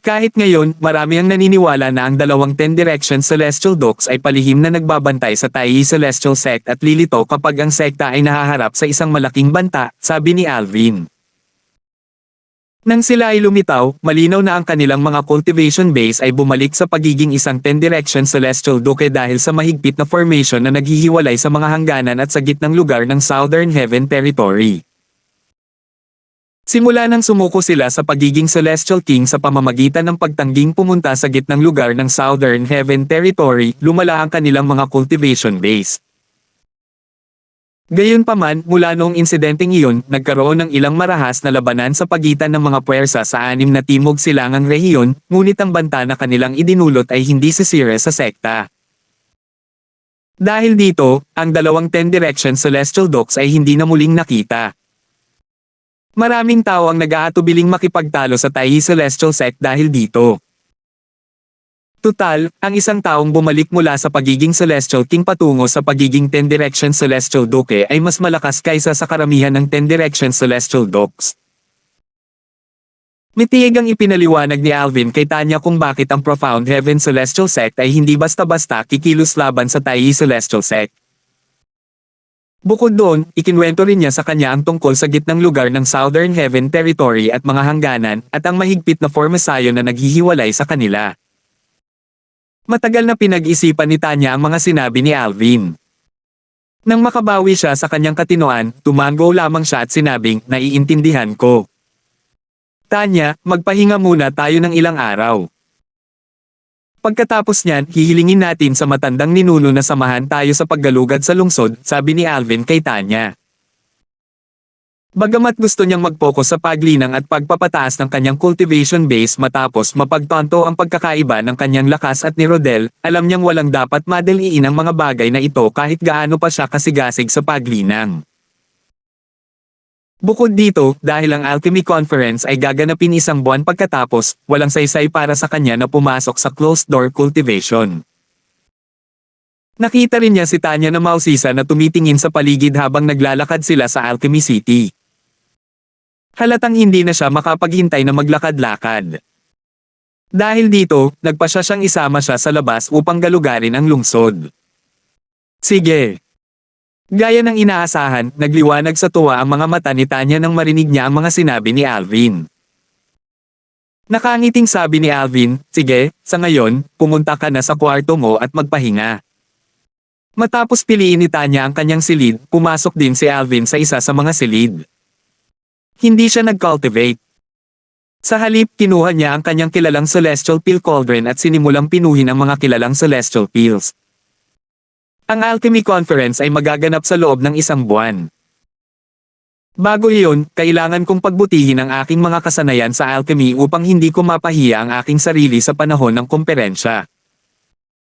Kahit ngayon, marami ang naniniwala na ang dalawang 10 Direction Celestial Dukes ay palihim na nagbabantay sa Taiyi Celestial Sect at lilito kapag ang sekta ay nahaharap sa isang malaking banta, sabi ni Alvin. Nang sila ay lumitaw, malinaw na ang kanilang mga cultivation base ay bumalik sa pagiging isang 10 Direction Celestial Duke dahil sa mahigpit na formation na naghihiwalay sa mga hangganan at sa gitnang lugar ng Southern Heaven Territory. Simula nang sumuko sila sa pagiging Celestial King sa pamamagitan ng pagtangging pumunta sa gitnang lugar ng Southern Heaven Territory, lumala ang kanilang mga cultivation base. Gayunpaman, mula noong insidenteng iyon, nagkaroon ng ilang marahas na labanan sa pagitan ng mga puwersa sa 6 na timog silangang rehiyon, ngunit ang banta na kanilang idinulot ay hindi sisira sa sekta. Dahil dito, ang dalawang 10 Direction Celestial Dukes ay hindi na muling nakita. Maraming tao ang nag-aatubiling makipagtalo sa Taiyi Celestial Sect dahil dito. Tutal, ang isang taong bumalik mula sa pagiging Celestial King patungo sa pagiging 10 Direction Celestial Duke ay mas malakas kaysa sa karamihan ng 10 Direction Celestial Dukes. Mitiyag ang ipinaliwanag ni Alvin kay Tanya kung bakit ang Profound Heaven Celestial Sect ay hindi basta-basta kikilos laban sa Taiyi Celestial Sect. Bukod doon, ikinwento rin niya sa kanya ang tungkol sa gitnang lugar ng Southern Heaven Territory at mga hangganan, at ang mahigpit na formasayon na naghihiwalay sa kanila. Matagal na pinag-isipan ni Tanya ang mga sinabi ni Alvin. Nang makabawi siya sa kanyang katinoan, tumango lamang siya at sinabing, "Naiintindihan ko. Tanya, magpahinga muna tayo ng ilang araw. Pagkatapos niyan, hihilingin natin sa matandang ninuno na samahan tayo sa paggalugad sa lungsod," sabi ni Alvin kay Tanya. Bagamat gusto niyang mag-focus sa paglinang at pagpapataas ng kanyang cultivation base matapos mapagtanto ang pagkakaiba ng kanyang lakas at ni Rodel, alam niyang walang dapat madaliin ang mga bagay na ito kahit gaano pa siya kasigasig sa paglinang. Bukod dito, dahil ang Alchemy Conference ay gaganapin isang buwan pagkatapos, walang saysay para sa kanya na pumasok sa closed-door cultivation. Nakita rin niya si Tanya na mausisa na tumitingin sa paligid habang naglalakad sila sa Alchemy City. Halatang hindi na siya makapaghintay na maglakad-lakad. Dahil dito, nagpa siyang isama siya sa labas upang galugarin ang lungsod. Sige. Gaya ng inaasahan, nagliwanag sa tuwa ang mga mata ni Tanya nang marinig niya ang mga sinabi ni Alvin. Nakangiting sabi ni Alvin, sige, sa ngayon, pumunta ka na sa kwarto mo at magpahinga. Matapos piliin ni Tanya ang kanyang silid, pumasok din si Alvin sa isa sa mga silid. Hindi siya nag-cultivate. Sa halip, kinuha niya ang kanyang kilalang Celestial Peel Cauldron at sinimulang pinuhin ang mga kilalang Celestial Peels. Ang Alchemy Conference ay magaganap sa loob ng 1 buwan. Bago iyon, kailangan kong pagbutihin ang aking mga kasanayan sa alchemy upang hindi ko mapahiya ang aking sarili sa panahon ng komperensya.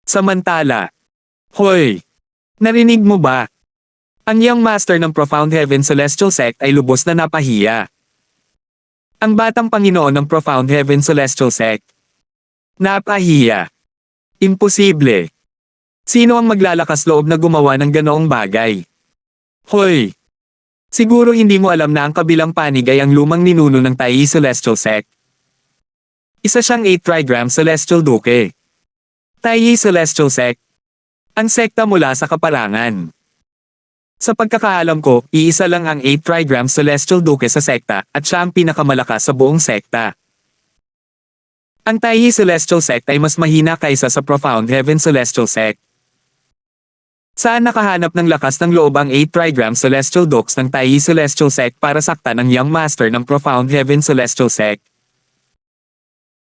Samantala, hoy! Narinig mo ba? Ang young master ng Profound Heaven Celestial Sect ay lubos na napahiya. Ang batang Panginoon ng Profound Heaven Celestial Sect. Napahiya. Imposible. Sino ang maglalakas loob na gumawa ng ganoong bagay? Hoy! Siguro hindi mo alam na ang kabilang panig ay ang lumang ninuno ng Tai Celestial Sect. Isa siyang 8 Trigram Celestial Duke. Tai Celestial Sect. Ang sekta mula sa kaparangan. Sa pagkakaalam ko, iisa lang ang 8 Trigram Celestial Duke sa sekta at siya ang pinakamalakas sa buong sekta. Ang Tai Celestial Sect ay mas mahina kaysa sa Profound Heaven Celestial Sect. Saan nakahanap ng lakas ng loob ang 8 Trigram Celestial Dukes ng Tai Celestial Sect para saktan ang Young Master ng Profound Heaven Celestial Sect?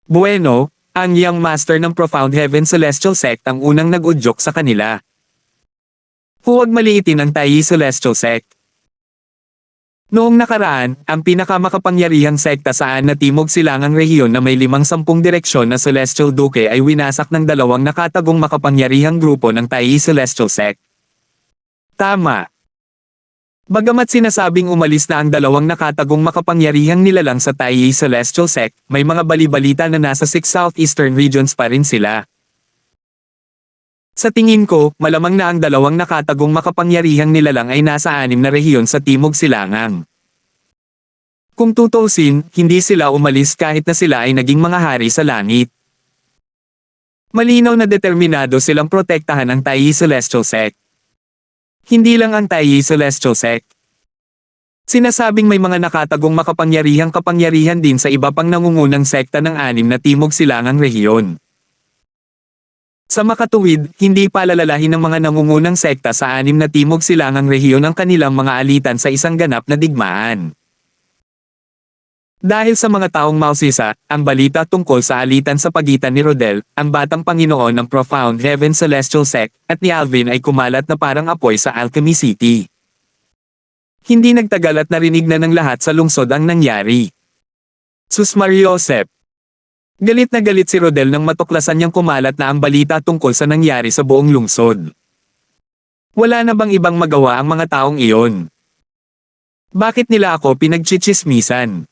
Bueno, ang Young Master ng Profound Heaven Celestial Sect ang unang nag-udyok sa kanila. Huwag maliitin ang Tai Celestial Sect. Noong nakaraan, ang pinakamakapangyarihang sekta saan na timog silangang rehiyon na may 50 direksyon na Celestial Duke ay winasak ng 2 nakatagong makapangyarihang grupo ng Tai Celestial Sect. Tama. Bagamat sinasabing umalis na ang 2 nakatagong makapangyarihang nilalang sa Tai Celestial Sect, may mga balibalita na nasa 6 southeastern regions pa rin sila. Sa tingin ko, malamang na ang 2 nakatagong makapangyarihang nilalang ay nasa 6 na rehiyon sa Timog Silangang. Kung tutuusin, hindi sila umalis kahit na sila ay naging mga hari sa langit. Malinaw na determinado silang protektahan ang Tai Celestial Sect. Hindi lang ang Tai Celestial Sect. Sinasabing may mga nakatagong makapangyarihang kapangyarihan din sa iba pang nangungunang sekta ng 6 na Timog Silangang rehiyon. Sa makatuwid, hindi palalalahin ng mga nangungunang sekta sa 6 na Timog Silangang rehiyon ang kanilang mga alitan sa isang ganap na digmaan. Dahil sa mga taong mausisa, ang balita tungkol sa alitan sa pagitan ni Rodel, ang batang Panginoon ng Profound Heaven Celestial Sect, at ni Alvin ay kumalat na parang apoy sa Alchemy City. Hindi nagtagal at narinig na ng lahat sa lungsod ang nangyari. Sus Mariosep! Galit na galit si Rodel nang matuklasan niyang kumalat na ang balita tungkol sa nangyari sa buong lungsod. Wala na bang ibang magawa ang mga taong iyon? Bakit nila ako pinagchichismisan?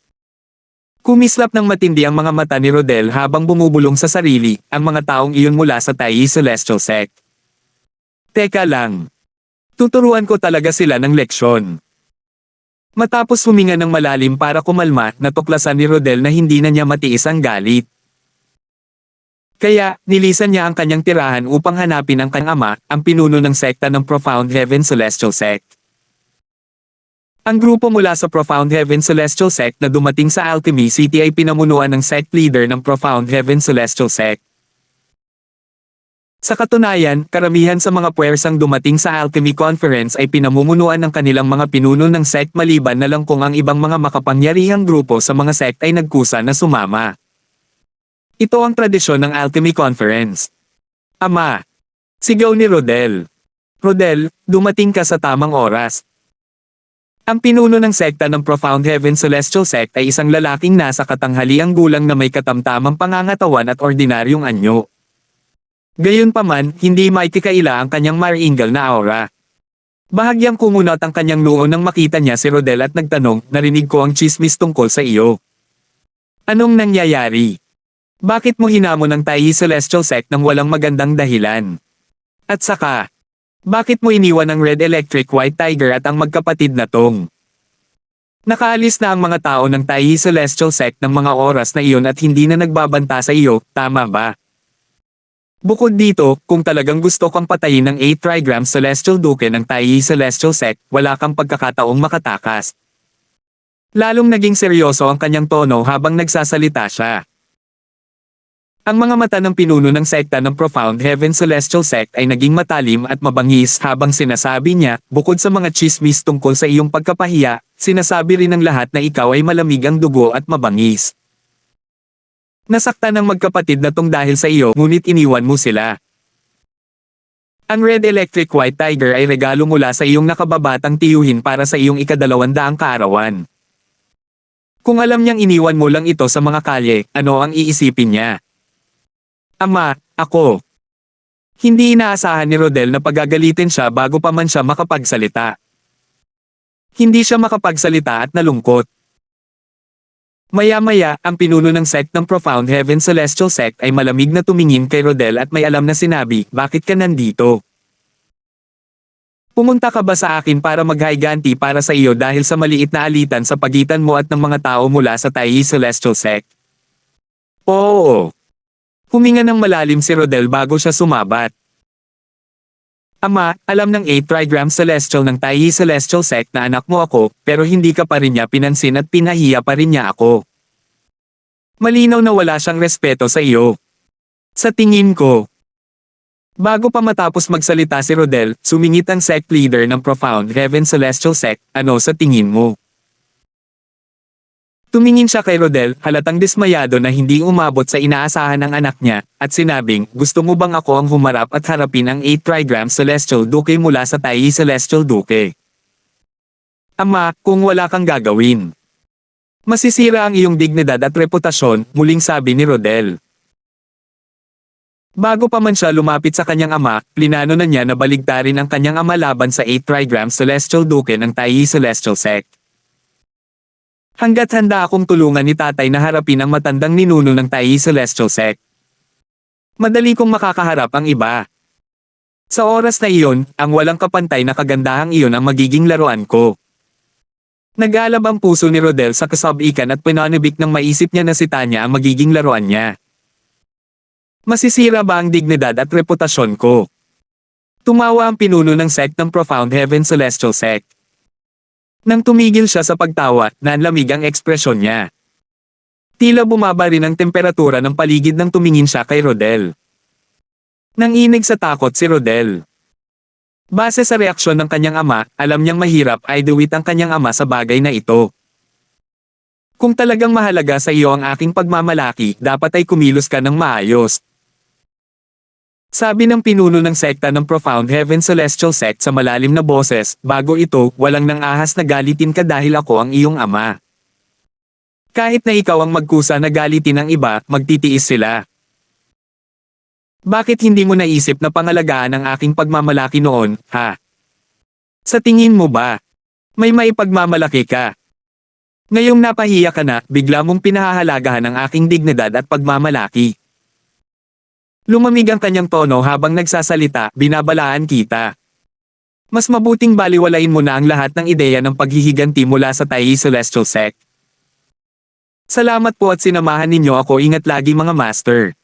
Kumislap ng matindi ang mga mata ni Rodel habang bumubulong sa sarili, ang mga taong iyon mula sa Tai Celestial Sect. Teka lang. Tuturuan ko talaga sila ng leksyon. Matapos huminga ng malalim para kumalma, natuklasan ni Rodel na hindi na niya matiis ang galit. Kaya, nilisan niya ang kanyang tirahan upang hanapin ang kanyang ama, ang pinuno ng sekta ng Profound Heaven Celestial Sect. Ang grupo mula sa Profound Heaven Celestial Sect na dumating sa Alchemy City ay pinamunuan ng sect leader ng Profound Heaven Celestial Sect. Sa katunayan, karamihan sa mga puwersang dumating sa Alchemy Conference ay pinamumunuan ng kanilang mga pinuno ng sect maliban na lang kung ang ibang mga makapangyarihang grupo sa mga sect ay nagkusa na sumama. Ito ang tradisyon ng Alchemy Conference. Ama! Sigaw ni Rodel. Rodel, dumating ka sa tamang oras. Ang pinuno ng sekta ng Profound Heaven Celestial Sect ay isang lalaking nasa katanghaliang gulang na may katamtamang pangangatawan at ordinaryong anyo. Gayunpaman, hindi maikikaila ang kanyang maringal na aura. Bahagyang kumunot ang kanyang noo nang makita niya si Rodel at nagtanong, narinig ko ang chismis tungkol sa iyo. Anong nangyayari? Bakit mo hinamon ang Tai Celestial Sect nang walang magandang dahilan? At saka, Bakit mo iniwan ang Red Electric White Tiger at ang magkapatid na Tong? Nakaalis na ang mga tao ng Taiyi Celestial Sect ng mga oras na iyon at hindi na nagbabanta sa iyo, tama ba? Bukod dito, kung talagang gusto kang patayin ng 8 Trigram Celestial Duke ng Taiyi Celestial Sect, wala kang pagkakataong makatakas. Lalong naging seryoso ang kanyang tono habang nagsasalita siya. Ang mga mata ng pinuno ng sekta ng Profound Heaven Celestial Sect ay naging matalim at mabangis habang sinasabi niya, bukod sa mga chismis tungkol sa iyong pagkapahiya, sinasabi rin ng lahat na ikaw ay malamig ang dugo at mabangis. Nasaktan ng magkapatid na Tong dahil sa iyo ngunit iniwan mo sila. Ang Red Electric White Tiger ay regalo mula sa iyong nakababatang tiyuhin para sa iyong ika-200 kaarawan. Kung alam niyang iniwan mo lang ito sa mga kalye, ano ang iisipin niya? Ama, ako. Hindi inaasahan ni Rodel na pagagalitin siya bago pa man siya makapagsalita. Hindi siya makapagsalita at nalungkot. Maya-maya, ang pinuno ng sect ng Profound Heaven Celestial Sect ay malamig na tumingin kay Rodel at may alam na sinabi, bakit ka nandito? Pumunta ka ba sa akin para maghayganti para sa iyo dahil sa maliit na alitan sa pagitan mo at ng mga tao mula sa Taiyi Celestial Sect? Oo. Huminga ng malalim si Rodel bago siya sumabat. Ama, alam ng 8 Trigram Celestial ng Taiyi Celestial Sect na anak mo ako, pero hindi ka pa rin niya pinansin at pinahiya pa rin niya ako. Malinaw na wala siyang respeto sa iyo. Sa tingin ko. Bago pa matapos magsalita si Rodel, sumingit ang sect leader ng Profound Heaven Celestial Sect, ano sa tingin mo? Tumingin siya kay Rodel, halatang dismayado na hindi umabot sa inaasahan ng anak niya, at sinabing, gusto mo bang ako ang humarap at harapin ang 8 Trigram Celestial Duke mula sa Taiyi Celestial Duke? Ama, kung wala kang gagawin. Masisira ang iyong dignidad at reputasyon, muling sabi ni Rodel. Bago pa man siya lumapit sa kanyang ama, plinano na niya na baligtarin ang kanyang ama laban sa 8 Trigram Celestial Duke ng Taiyi Celestial Sect. Hanggat handa akong tulungan ni tatay na harapin ang matandang ninuno ng Taiyi Celestial Sect. Madali kong makakaharap ang iba. Sa oras na iyon, ang walang kapantay na kagandahang iyon ang magiging laruan ko. Nag-aalab ang puso ni Rodel sa kasabikan at pinanibik ng maisip niya na si Tanya ang magiging laruan niya. Masisira ba ang dignidad at reputasyon ko? Tumawa ang pinuno ng sect ng Profound Heaven Celestial Sect. Nang tumigil siya sa pagtawa, nanlamig ang ekspresyon niya. Tila bumaba rin ang temperatura ng paligid nang tumingin siya kay Rodel. Nanginig sa takot si Rodel. Base sa reaksyon ng kanyang ama, alam niyang mahirap ay duwit ang kanyang ama sa bagay na ito. Kung talagang mahalaga sa iyo ang aking pagmamalaki, dapat ay kumilos ka ng maayos. Sabi ng pinuno ng sekta ng Profound Heaven Celestial Sect sa malalim na boses, bago ito, walang nang ahas na galitin ka dahil ako ang iyong ama. Kahit na ikaw ang magkusa na galitin ang iba, magtitiis sila. Bakit hindi mo naisip na pangalagaan ang aking pagmamalaki noon, ha? Sa tingin mo ba? May maipagmamalaki ka. Ngayong napahiya ka na, bigla mong pinahahalagahan ang aking dignidad at pagmamalaki. Lumamig ang kanyang tono habang nagsasalita, binabalaan kita. Mas mabuting baliwalain mo na ang lahat ng ideya ng paghihiganti mula sa Taiyi Celestial Sect. Salamat po at sinamahan ninyo ako, ingat lagi mga master.